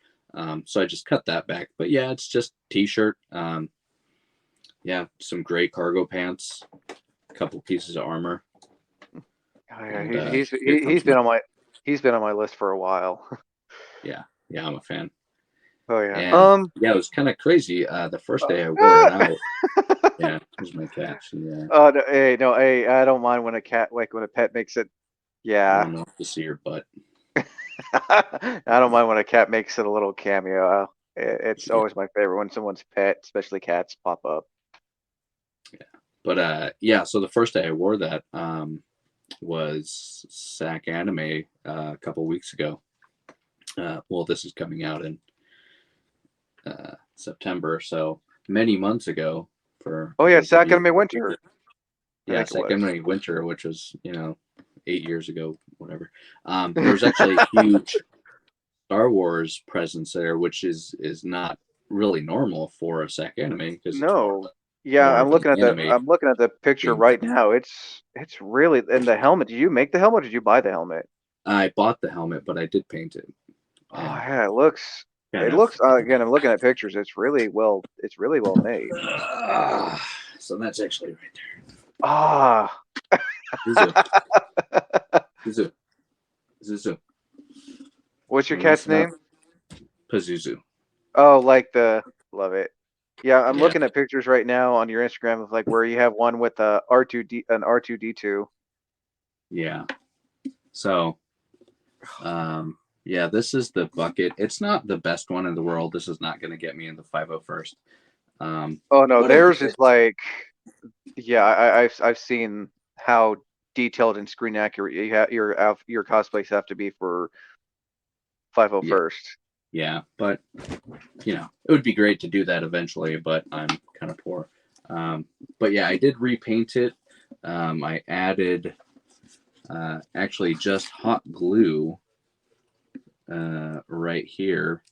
So I just cut that back. But yeah, it's just t-shirt. Yeah, some gray cargo pants, a couple pieces of armor, oh, yeah, and here comes my he's been on my list for a while. yeah, yeah, I'm a fan. Oh yeah. And yeah, it was kind of crazy. The first day I wore it out, yeah, here's my cat. Oh no, hey, no, hey, I don't mind when a cat, like when a pet makes it. I Yeah, don't know if you see your butt. I don't mind when a cat makes it a little cameo. It's Yeah, always my favorite when someone's pet, especially cats, pop up. yeah. But yeah. So the first day I wore that was SAC Anime a couple weeks ago. Well, this is coming out in September, so many months ago. For Oh yeah, those of Sac you Anime who remember Winter, it, I yeah, think it SAC was. Anime Winter, which was 8 years ago, whatever. There was actually a huge Star Wars presence there, which is not really normal for a SAC anime because it's No, yeah, more of an anime I'm looking at the picture theme right film. now. It's really, and the helmet. Did you make the helmet? Or did you buy the helmet? I bought the helmet, but I did paint it, Oh and yeah, it looks. kind It of. looks again. I'm looking at pictures. It's really well. It's really well made. So that's actually right there. Ah. Zuzu, Zuzu, Zuzu. What's your Nice cat's enough. name? Pazuzu. Oh, like the love it. Yeah, I'm Yeah, looking at pictures right now on your Instagram of like where you have one with a R2D2. yeah. So, yeah, this is the bucket. It's not the best one in the world. This is not going to get me in the 501st. Oh no, But it'll theirs get is it. like yeah. I've seen how detailed and screen accurate your cosplays have to be for Yeah, 501st. yeah. But it would be great to do that eventually. But I'm kind of poor. Um, but yeah, I did repaint it. I added actually just hot glue right here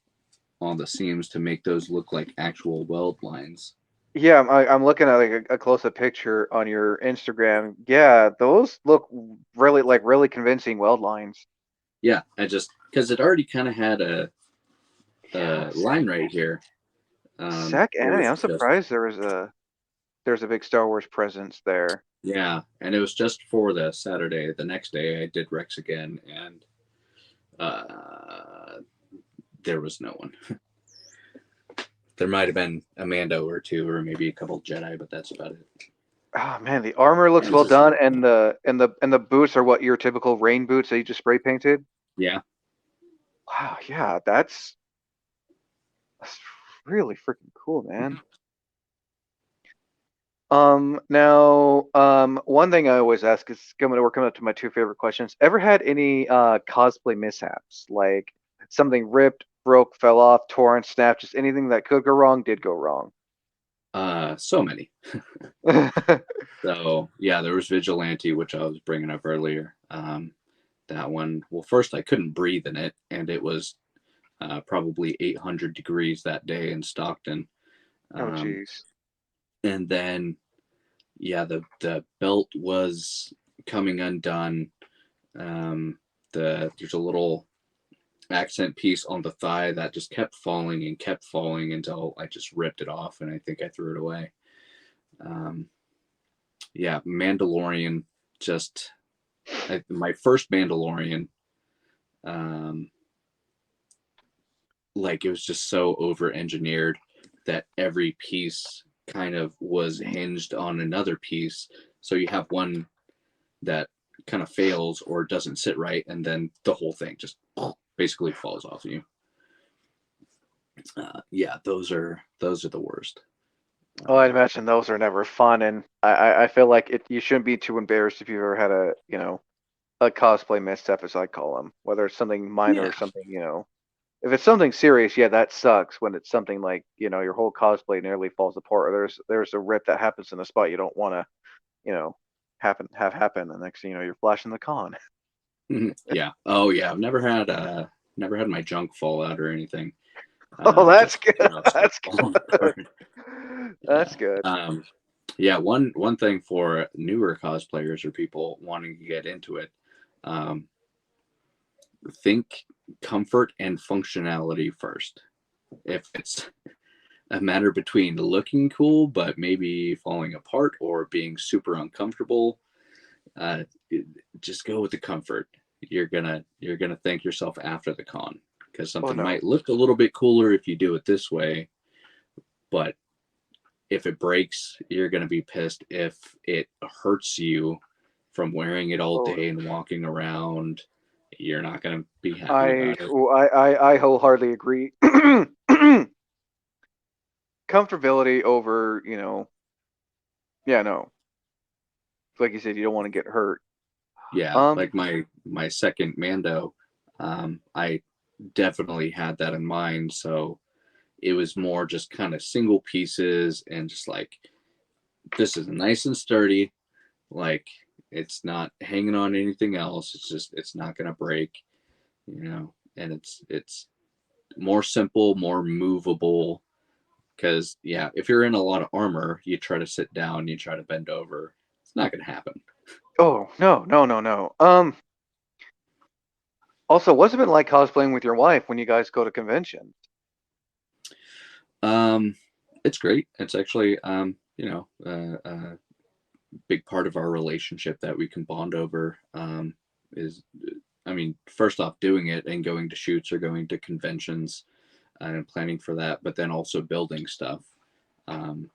on the seams to make those look like actual weld lines. Yeah, I'm looking at like a close-up picture on your Instagram. Yeah, those look really convincing weld lines. Yeah, I just because it already kind of had Yeah, a line right here. Sec It Anime. was I'm just surprised there's a big Star Wars presence there. yeah, and it was just for the Saturday. The next day, I did Rex again, and uh, there was no one. There might have been a Mando or two, or maybe a couple Jedi, but that's about it. Oh man, the armor looks And this well is done, and the boots are what your typical rain boots that you just spray painted. yeah. Wow, yeah, that's really freaking cool, man. Now, one thing I always ask is we're coming up to my two favorite questions. Ever had any cosplay mishaps? Like something ripped, broke, fell off, torn, snapped, just anything that could go wrong did go wrong. So many. So yeah, there was Vigilante, which I was bringing up earlier. That one. Well, first I couldn't breathe in it, and it was probably 800 degrees that day in Stockton. Oh Um, geez. and then yeah, the belt was coming undone. There's a little accent piece on the thigh that just kept falling until I just ripped it off, and I think I threw it away. Um, yeah, Mandalorian, just my first Mandalorian. Um, like it was just so over engineered that every piece kind of was hinged on another piece. So you have one that kind of fails or doesn't sit right, and then the whole thing just basically falls off of you. Yeah, those are the worst. Oh, I'd Um, imagine those are never fun, and I feel like you shouldn't be too embarrassed if you've ever had a cosplay misstep, as I call them, whether it's something minor or yeah, something. If it's something serious, yeah, that sucks. When it's something like, your whole cosplay nearly falls apart, or there's a rip that happens in a spot you don't want to, you know, have happen. The next thing you know, you're flashing the con. yeah. Oh yeah, I've never had my junk fall out or anything. Oh, that's Just good. stuff That's falling good. apart. That's Yeah. good. Yeah. One thing for newer cosplayers or people wanting to get into it, um, think comfort and functionality first. If it's a matter between looking cool but maybe falling apart or being super uncomfortable, uh, just go with the comfort. You're gonna thank yourself after the con because Oh something no. might look a little bit cooler if you do it this way, but if it breaks, you're gonna be pissed. If it hurts you from wearing it all Oh day no. and walking around, you're not gonna be happy I about it. oh, I wholeheartedly agree. Comfortability over, yeah, no. Like you said, you don't want to get hurt. Yeah, Um, like my second Mando, I definitely had that in mind. So it was more just kind of single pieces and just like this is nice and sturdy. Like it's not hanging on anything else. It's not gonna break. And it's more simple, more movable. Because yeah, if you're in a lot of armor, you try to sit down, you try to bend over. It's not gonna happen. oh no, no, no, no. Also, what's it been like cosplaying with your wife when you guys go to conventions? Um, it's great. It's actually, a big part of our relationship that we can bond over. Is, I mean, first off, doing it and going to shoots or going to conventions and planning for that, but then also building stuff. Um,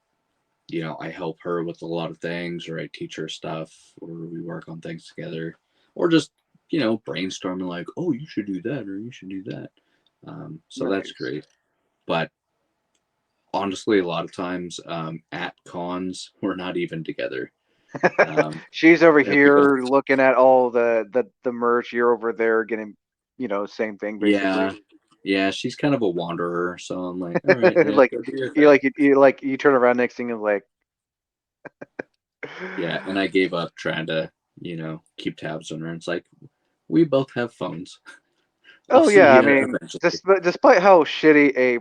I help her with a lot of things, or I teach her stuff, or we work on things together, or just, brainstorming like, oh, you should do that, or you should do that. So that's Nice. great. But honestly, a lot of times at cons, we're not even together. Um, She's over because, here looking at all the merch. You're over there getting, same thing yeah, basically. yeah, she's kind of a wanderer. So I'm like, all right, yeah, Like go do your you thing. like you turn around next thing and like, Yeah, and I gave up trying to, keep tabs on her. It's like, we both have phones. I'll oh see yeah. I you mean, eventually. despite how shitty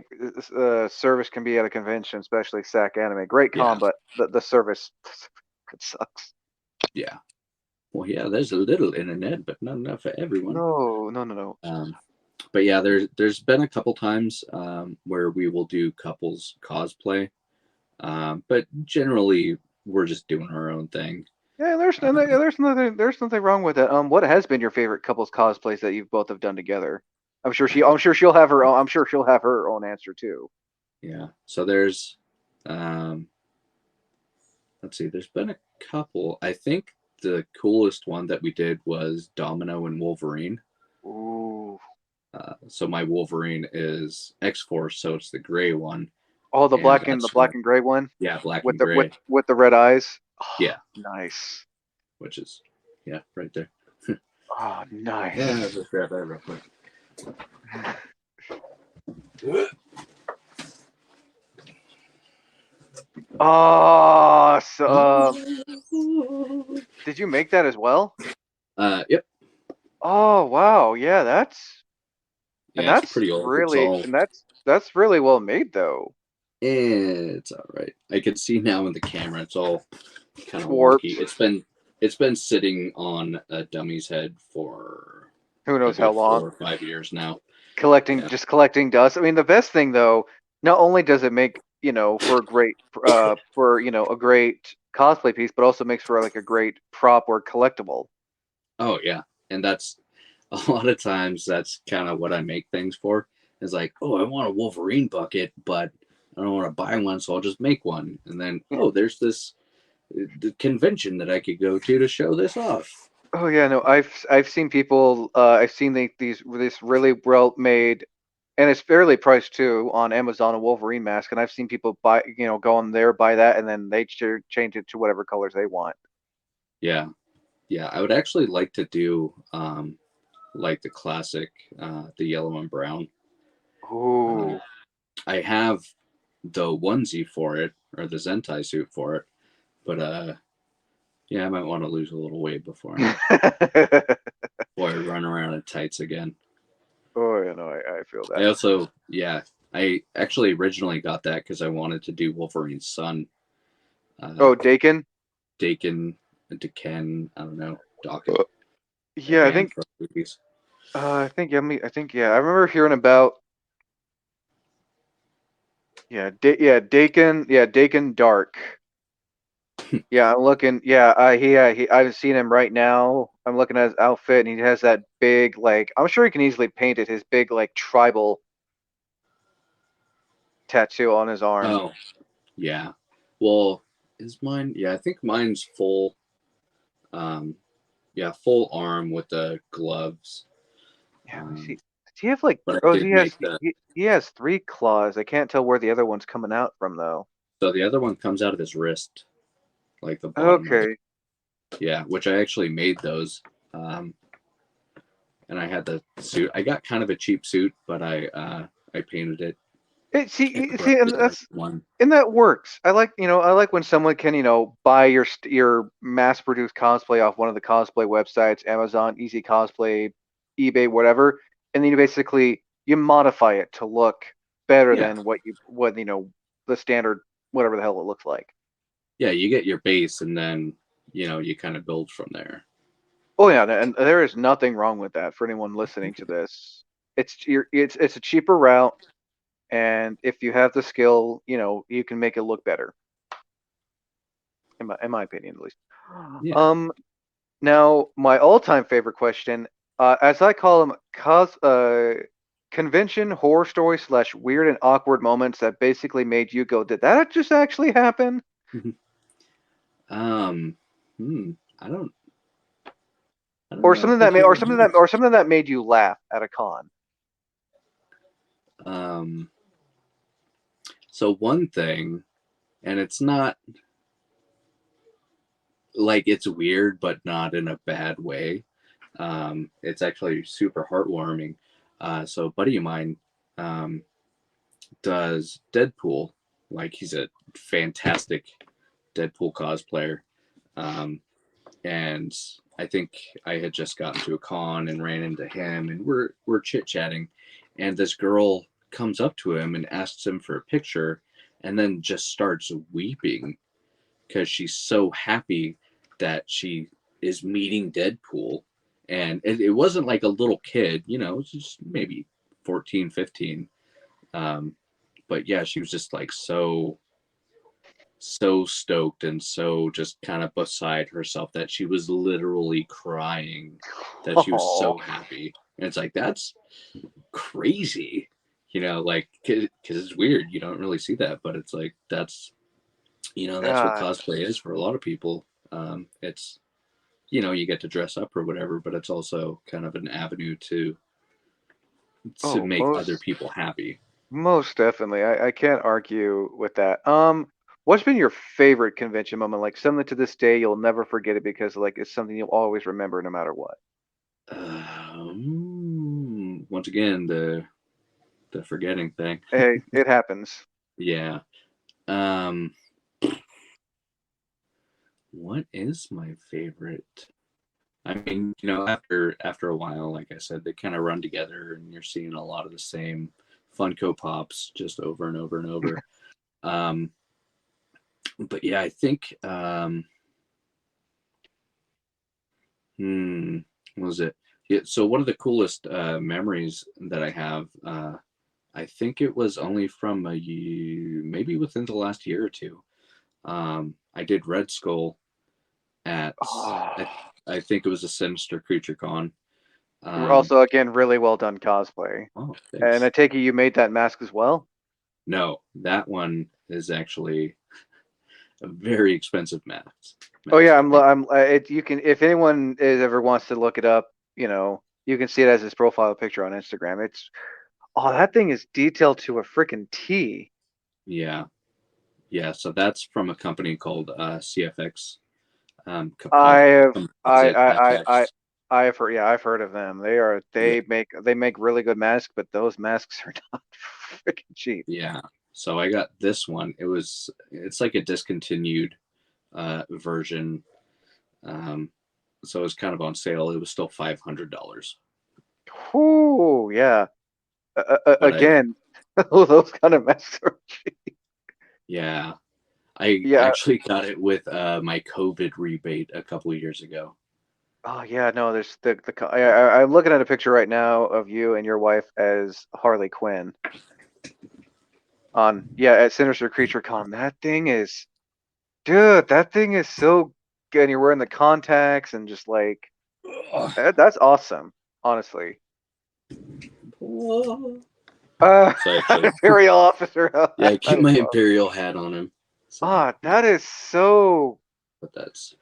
a service can be at a convention, especially SAC Anime, great Yeah, con, but the service it sucks. yeah. Well, yeah, there's a little internet, but not enough for everyone. No, no, no, no. Um, but yeah, there's been a couple times where we will do couples cosplay, but generally we're just doing our own thing. Yeah, Um, there's nothing wrong with that. What has been your favorite couples cosplays that you've both have done together? uh, I'm sure she'll have her own answer too. yeah, so there's, um, let's see, there's been a couple. I think the coolest one that we did was Domino and Wolverine. Ooh, So my Wolverine is X Force, so it's the gray one, oh, and the that's black and gray one yeah, black with and gray. the red eyes. Oh, Yeah, nice. which is yeah, right there. Oh, Yeah, nice. let's just grab that real quick. Oh, so did you make that as well? Yep. Oh, wow. Yeah, it's pretty old. That's really well made though. It's all right. I can see now in the camera. It's all kind of wonky. Warped. It's been sitting on a dummy's head for Who a knows how good long? 4 or 5 years now. Collecting Yeah. just collecting dust. I mean, the best thing though, not only does it make for a great for a great cosplay piece, but also makes for like a great prop or collectible. Oh yeah, and that's a lot of times that's kind of what I make things for. Is like, oh, I want a Wolverine bucket, but I don't want to buy one, so I'll just make one. And then, oh, there's this the convention that I could go to show this off. Oh yeah, no, I've seen people. I've seen these this really well made, and it's fairly priced too on Amazon, a Wolverine mask, and I've seen people buy go on there buy that, and then they change it to whatever colors they want. Yeah, yeah. I would actually like to do like the classic, the yellow and brown. Um, Ooh. I have the onesie for it or the Zentai suit for it, but yeah, I might want to lose a little weight before I run around in tights again. Oh yeah, no, I feel I that. also, yeah, I actually originally got that because I wanted to do Wolverine's son, uh, Oh, Dakin. Dakin, Daken, I don't know, Dawkins, Uh, a Yeah, band from movies. I think yeah, I remember hearing about Dakin Dark. Yeah, I'm looking. Yeah, I've seen him right now. I'm looking at his outfit, and he has that big, like, I'm sure he can easily paint it. His big, like, tribal tattoo on his arm. Oh, yeah. Well, is mine? Yeah, I think mine's full. Um, yeah, full arm with the gloves. Yeah, let me see. Um, Does he have like? but I Oh, did make the. he has three claws. I can't tell where the other one's coming out from though. So the other one comes out of his wrist, like the bottom of it. Okay. Yeah, which I actually made those. Um, and I had the suit. I got kind of a cheap suit, but I painted it in a bright And yellow one. that works. I like when someone can, buy your mass-produced cosplay off one of the cosplay websites, Amazon, Easy Cosplay, eBay, whatever, and then you modify it to look better Yeah, than the standard whatever the hell it looks like. yeah. You get your base, and then you kind of build from there. Oh yeah, and there is nothing wrong with that for anyone listening to this. It's a cheaper route, and if you have the skill, you can make it look better. In my opinion, at least. Yeah. Um, Now my all-time favorite question, as I call them, convention horror stories slash weird and awkward moments that basically made you go, "Did that just actually happen?" um, hmm, I don't, I don't Or know something if I that made, do or or something that, not. or something that made you laugh at a con. Um, so one thing, and it's not like it's weird, but not in a bad way. It's actually super heartwarming. So a buddy of mine um, does Deadpool. Like he's a fantastic Deadpool cosplayer. Um, and I think I had just gotten to a con and ran into him, and we're chit chatting, and this girl comes up to him and asks him for a picture, and then just starts weeping because she's so happy that she is meeting Deadpool. And it wasn't like a little kid, it was just maybe 14, 15. Um, but yeah, she was just like so stoked and so just kind of beside herself that she was literally crying that she was Oh so happy. And it's like, that's crazy, like, because it's weird. You don't really see that, but it's like, that's what God! cosplay is for a lot of people. It's, you get to dress up or whatever, but it's also kind of an avenue to Oh, make other most people happy. most definitely. I can't argue with that. What's been your favorite convention moment? Like something to this day you'll never forget it because like it's something you'll always remember no matter what. Once again, the forgetting thing. Hey, it happens. Yeah. Um, what is my favorite? I mean, after a while, like I said, they kind of run together, and you're seeing a lot of the same Funko Pops just over and over and over. Um, but yeah, I think hmm, what was it? Yeah, so one of the coolest memories that I have, I think it was only from maybe within the last year or two. I did Red Skull at I, Oh. I think it was a Sinister Creature Con. Um, Also, again, really well done cosplay. oh, And I thanks. take it you made that mask as well? No, that one is actually a very expensive mask. Oh yeah, Mask. you can if anyone ever wants to look it up, you can see it as his profile picture on Instagram. That thing is detailed to a freaking T. Yeah, yeah. So that's from a company called CFX I have Composite I FX. I have heard, yeah, I've heard of them. Yeah, They make really good masks, but those masks are not freaking cheap. yeah. So I got this one. It's like a discontinued version. Um, so it was kind of on sale. It was still $500. Whoo, yeah. But Again, those kind of masks are cheap. yeah, I Yeah. actually got it with my COVID rebate a couple of years ago. Oh yeah, no, there's I'm looking at a picture right now of you and your wife as Harley Quinn at Sinister Creature Con. That thing is so good. And you're wearing the contacts and just like that's awesome, honestly. So Uh, actually, Imperial officer. yeah, I That keep is my awesome. imperial hat on him. So, That is so. but that's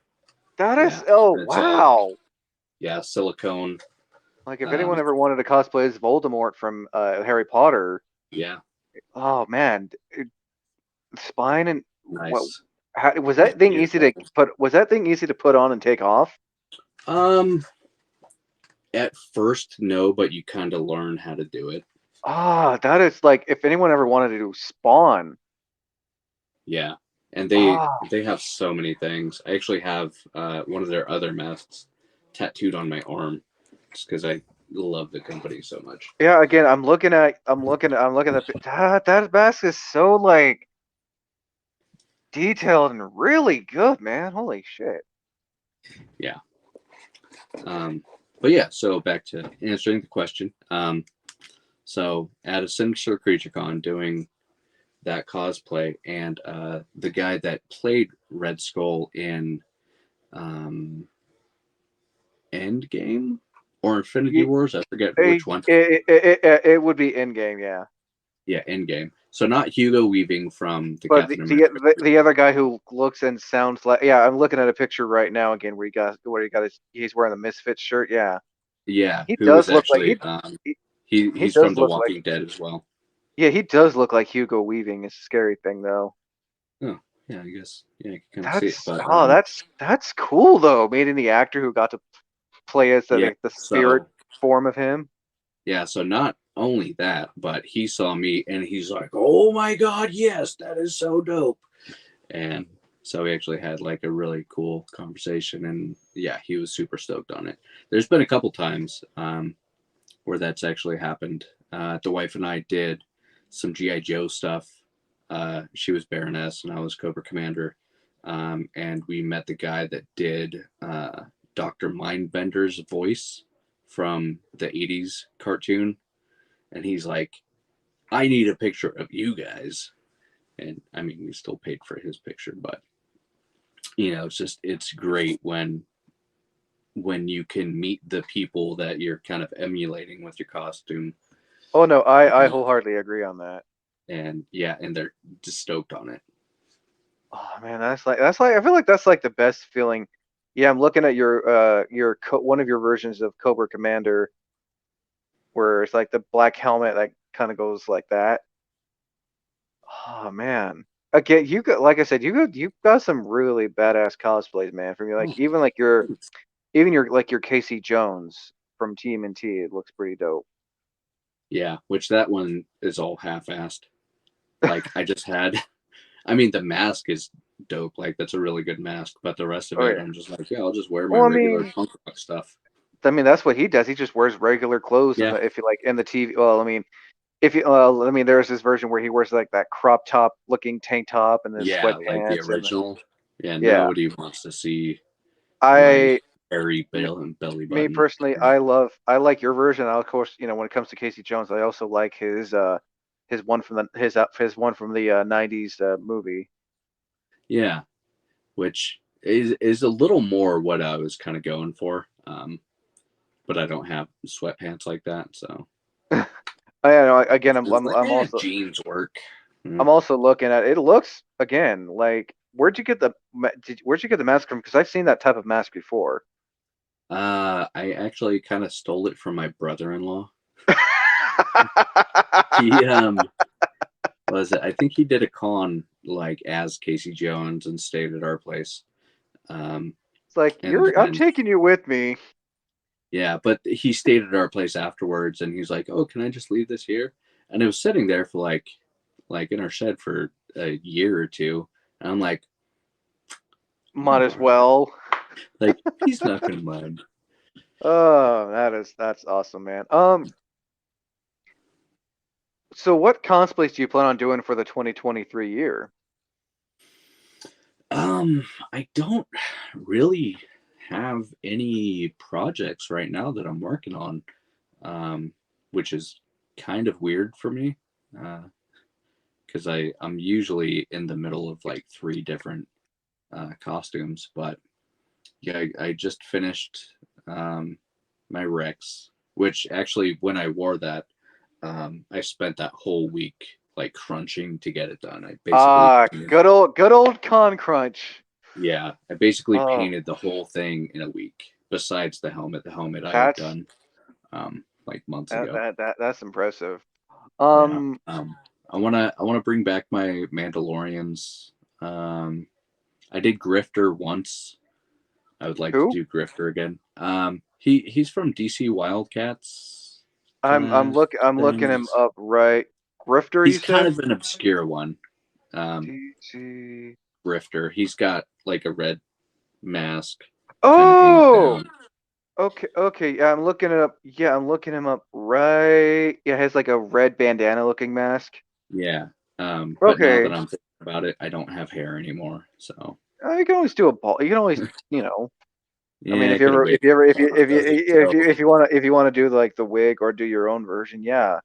That yeah, is. Oh it's all wow. yeah silicone. Like if anyone Um, ever wanted to cosplay as Voldemort from Harry Potter, yeah, oh man, spine and what? nice. Was It's that thing easy to beautiful. put? Was that thing easy to put on and take off? Um, at first, no, but you kind of learn how to do it. That is like if anyone ever wanted to do Spawn. Yeah, and Ah, they have so many things. I actually have one of their other masks tattooed on my arm, just because I love the company so much. yeah. Again, I'm looking at that mask is so like detailed and really good, man. Holy shit. Yeah, Um, but yeah, so back to answering the question. So at a Sinister Creature Con doing that cosplay, and the guy that played Red Skull in um, Endgame or Infinity Ye- Wars, I forget which one. It would be in game, yeah. Yeah, Endgame. So not Hugo Weaving from the But Captain America. the other guy who looks and sounds like, yeah, I'm looking at a picture right now again where he got his, he's wearing the Misfits shirt. Yeah, Yeah, he who was does look like actually he, he he's from does The look like, Walking Dead as well. yeah, he does look like Hugo Weaving. It's a scary thing though. Oh, yeah, I guess yeah, you can kind of see it. That's But that's cool though. Meeting the actor who got to play as yeah, the spirit so form of him. yeah, so not only that, but he saw me and he's like, "Oh my god, yes, that is so dope." And so we actually had like a really cool conversation, and yeah, he was super stoked on it. There's been a couple times where that's actually happened. The wife and I did some GI Joe stuff. She was Baroness and I was Cobra Commander, and we met the guy that did Doctor Mindbender's voice from the '80s cartoon, and he's like, "I need a picture of you guys." And I mean, we still paid for his picture, but it's great when you can meet the people that you're kind of emulating with your costume. Oh no, I uh, wholeheartedly agree on that. and yeah, and they're just stoked on it. Oh man, that's like I feel like that's like the best feeling. Yeah, I'm looking at one of your versions of Cobra Commander where it's like the black helmet that kind of goes like that. Oh man. Again, you got like I said, you got some really badass cosplays, man. From you like Oh, even like your even your like your Casey Jones from TMNT, it looks pretty dope. yeah, which that one is all half-assed. Like I just had, I mean, the mask is dope. Like that's a really good mask, but the rest of Oh it, yeah. I'm just like, yeah, I'll just wear my Well, regular punk rock stuff. I mean that's what he does. He just wears regular clothes in Yeah, the if you like in the TV. Well, I mean if you I mean there's this version where he wears like that crop top looking tank top and then yeah, like the sweatpants and original. Yeah, yeah. nobody wants to see my I hairy me, belly me button. personally, I like your version. I, of course, when it comes to Casey Jones, I also like his one from his one from the 90s movie. Yeah, which is a little more what I was kind of going for. But I don't have sweatpants like that, so I know again it's like, jeans work. I'm Mm. also looking at it. It looks again like where'd you get the mask from? Because I've seen that type of mask before. I actually kind of stole it from my brother-in-law. He was I think he did a con like as Casey Jones and stayed at our place. Um, It's like and I'm then taking you with me. yeah, but he stayed at our place afterwards, and he's like, "Oh, can I just leave this here?" And it was sitting there for like in our shed for a year or two, and I'm like, Might as all right, well. like he's not gonna mind. Oh, that's awesome, man. So what cosplays do you plan on doing for the 2023 year? I don't really have any projects right now that I'm working on, which is kind of weird for me, because I'm usually in the middle of like three different costumes. But yeah, I just finished my Rex, which actually when I wore that, I spent that whole week like crunching to get it done. I basically Ah, painted, good old Con Crunch. yeah, I basically Oh, painted the whole thing in a week. Besides the helmet, I had that's done like months ago. that's impressive. Yeah. Um, I wanna bring back my Mandalorians. Um, I did Grifter once. I would like to who? do Grifter again. He's from DC Wildcats kind of I'm looking him things. up right. Grifter, He's you kind said? of an obscure one. DC. Grifter. He's got like a red mask kind of hanging Oh, down. okay. Yeah, I'm looking it up. Yeah, I'm looking him up right. Yeah, he has like a red bandana looking mask. Yeah. But now that Okay. I'm thinking about it, I don't have hair anymore. So You can always do a ball. You can always, you know. I mean, Yeah, I could have waited till it doesn't show. if you want to do like the wig or do your own version, yeah,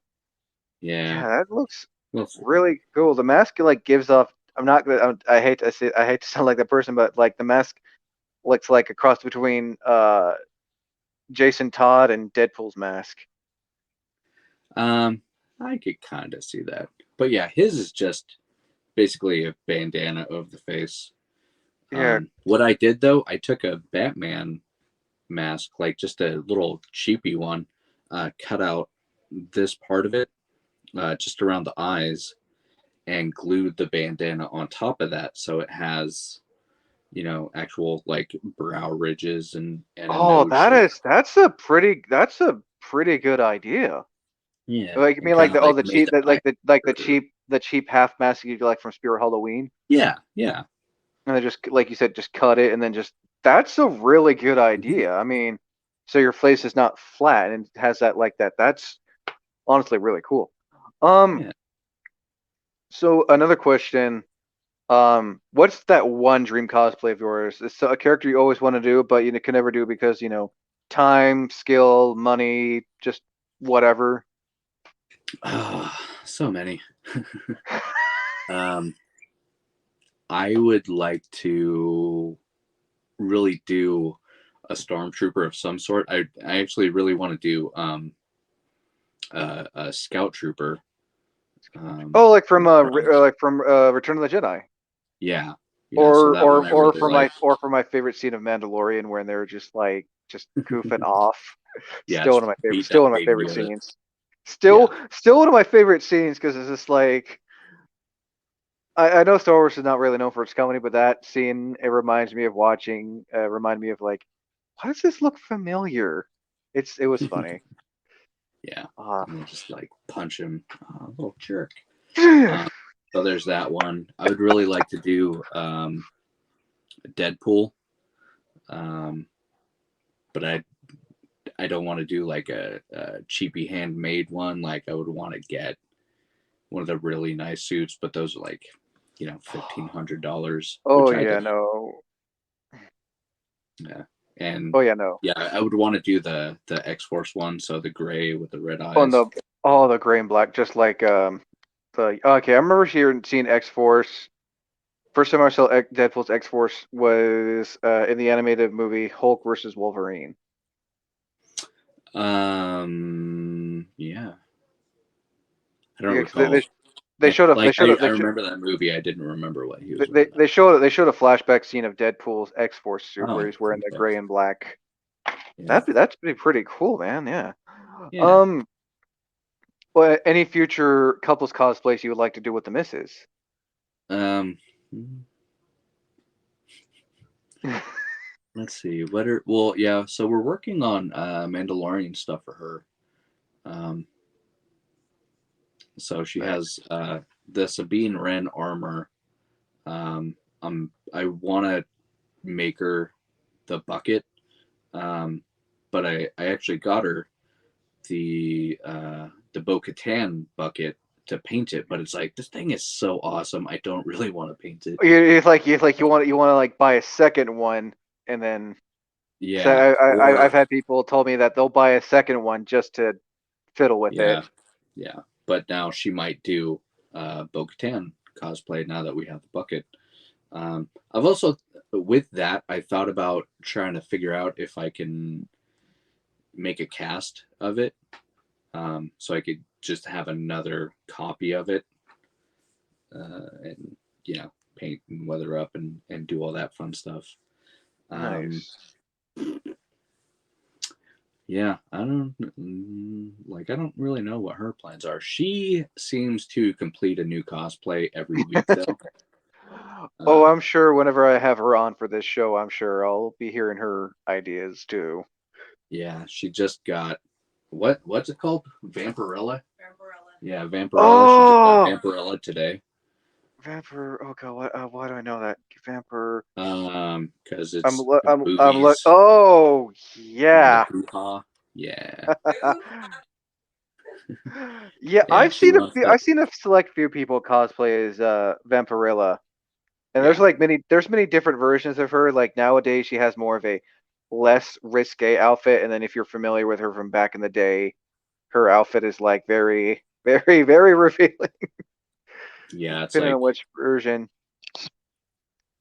Yeah, yeah, that looks we'll see. really cool. The mask like gives off. I'm not gonna. I hate to sound like that person, but like the mask looks like a cross between Jason Todd and Deadpool's mask. Um, I could kind of see that, but yeah, his is just basically a bandana over the face. Yeah. What I did though, I took a Batman mask, like just a little cheapy one, cut out this part of it, just around the eyes, and glued the bandana on top of that, so it has, actual like brow ridges and a Oh, nose shape. that's a pretty good idea. Yeah, Like you and mean kind like of the like made the eye. the cheap half mask you get like from Spirit Halloween, Yeah, yeah. and then just like you said, just cut it and then just that's a really good Mhm. idea. I mean, so your face is not flat and has that like that. That's honestly really cool. Um, Yeah. so another question. What's that one dream cosplay of yours? It's a character you always want to do, but you can never do because, time, skill, money, just whatever. So many. um, I would like to really do a stormtrooper of some sort. I actually really want to do a scout trooper. Oh, From Rise. like from Return of the Jedi, Yeah, yeah. So that one I really like. or for my favorite scene of Mandalorian when they're just like just goofing off. Yeah, just beat Still that one of my baby favorite Yoda. scenes. Yeah. Still one of my favorite scenes because it's just like I know Star Wars is not really known for its comedy, but that scene it reminds me of watching. Remind me of like, why does this look familiar? It was funny. Yeah. Uh, And then just like punch him, little jerk. Um, so there's that one. I would really like to do Deadpool, um, but I don't want to do like a cheapy handmade one. Like I would want to get one of the really nice suits, but those are like $1,500, oh which I yeah, don't. no. Yeah, and Oh yeah, no. yeah, I would want to do the X Force one, so the gray with the red Oh eyes. no. Oh, the gray and black, just like the okay. I remember seeing X Force. First time I saw Deadpool's X Force was in the animated movie Hulk versus Wolverine. Yeah, I don't Yeah, 'cause recall. they showed up Like I remember that movie. I didn't remember what he was wearing though. they showed a flashback scene of Deadpool's X Force suit where Oh, he's wearing the okay. gray and black. Yeah, That's pretty cool, man. Yeah. yeah. Um. Well, any future couples cosplays you would like to do with the missus? Um, let's see. Well, yeah. So we're working on Mandalorian stuff for her. Um, so she Nice. has the Sabine Wren armor. I want to make her the bucket. But I actually got her the Bo-Katan bucket to paint it, but it's like this thing is so awesome. I don't really want to paint it. You want to like buy a second one and then so Yeah, or I've had people told me that they'll buy a second one just to fiddle with yeah, it. yeah. But now she might do Bo-Katan cosplay now that we have the bucket. I've also with that I thought about trying to figure out if I can make a cast of it, so I could just have another copy of it, and paint and weather up and do all that fun stuff. Um, Nice. yeah, I don't really know what her plans are. She seems to complete a new cosplay every week though. Oh, Uh, I'm sure whenever I have her on for this show, I'm sure I'll be hearing her ideas too. yeah, she just got what's it called? Vampirella? Yeah, Vampirella. She just got Oh, Vampirella today. Vamper. Oh God, why do I know that? Vamper. Because it's I'm look. movies Oh and the yeah. hoo ha. Yeah, Yeah, yeah, she wants that. I've seen a select few people cosplay as Vampirella. And Yeah, there's many different versions of her. Like nowadays she has more of a less risque outfit, and then if you're familiar with her from back in the day, her outfit is like very, very, very revealing, Yeah, depending on which version.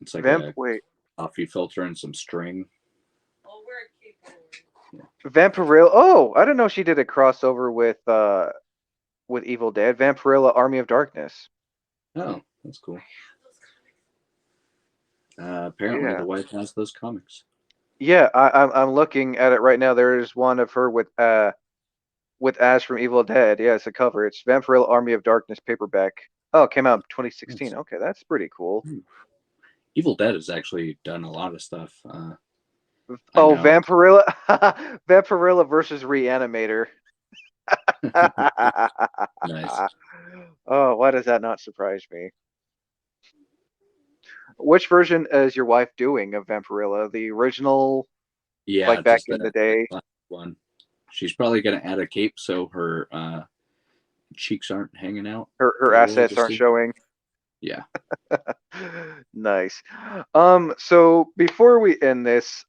it's like a Wait, coffee filter and some string. Vampirilla. Oh, I didn't know she did a crossover with Evil Dead. Vampirilla, Army of Darkness. Oh, that's cool. Apparently, Yeah, the wife has those comics. yeah. I'm looking at it right now. There is one of her with Ash from Evil Dead. Yeah, it's a cover. It's Vampirilla, Army of Darkness paperback. Oh, it came out in 2016. Nice. Okay, that's pretty cool. Evil Dead has actually done a lot of stuff. I Oh, know. Vampirilla, Vampirilla versus Reanimator. Nice. Oh, why does that not surprise me? Which version is your wife doing of Vampirilla? The original, Yeah, like back just in the that day? last one. She's probably gonna add a cape so her cheeks aren't hanging out Her for the world assets to aren't see. showing. Yeah. Nice. So before we end this,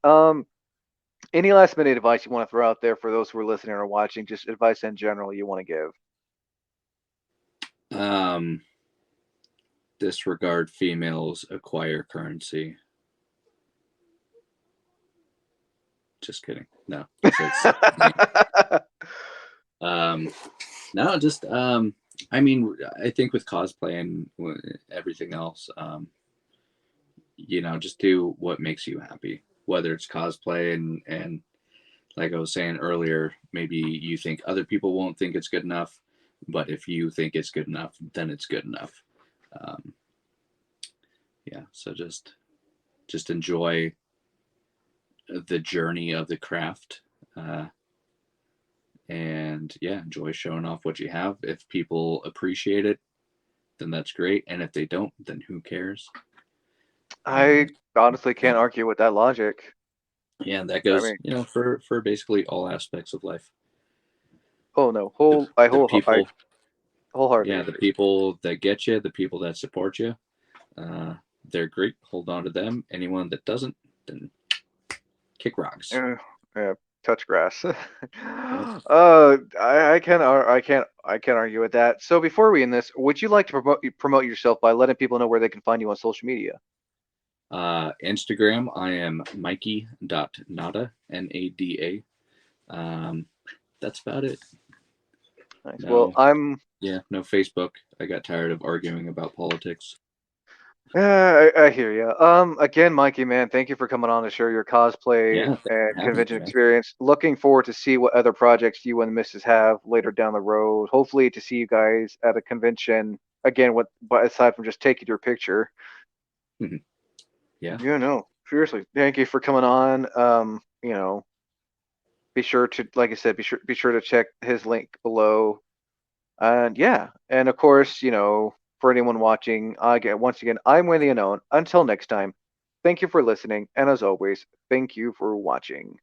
any last minute advice you want to throw out there for those who are listening or watching? Just advice in general you want to give. Um, disregard females acquire currency. Just kidding. No, it's um, no, just I mean, I think with cosplay and everything else, just do what makes you happy. Whether it's cosplay and like I was saying earlier, maybe you think other people won't think it's good enough, but if you think it's good enough, then it's good enough. Um, yeah, so just enjoy the journey of the craft, uh, and yeah, enjoy showing off what you have. If people appreciate it, then that's great, and if they don't, then who cares? I And honestly yeah, can't argue with that logic. yeah, and that I goes mean, for basically all aspects of life. oh no, The the I people, wholeheartedly yeah, the agree. people that get you, the people that support you, uh, they're great. Hold on to them. Anyone that doesn't, then kick rocks. Yeah, touch grass. Yep. I can't argue with that. So before we end this, would you like to promote yourself by letting people know where they can find you on social media? Instagram, I am Mikey.Nada, Nada. That's about it. Nice. Well, No, yeah, no Facebook. I got tired of arguing about politics. I hear you. Again, Mikey, man, thank you for coming on to share your cosplay Yeah, thanks and for having convention me, man. experience. Looking forward to see what other projects you and the missus have later down the road. Hopefully, to see you guys at a convention again. But aside from just taking your picture, Yeah, no, seriously, thank you for coming on. Be sure to, like I said, be sure to check his link below. And yeah, and of course, for anyone watching, again, once again, I'm Wendy Unknown. Until next time, thank you for listening, and as always, thank you for watching.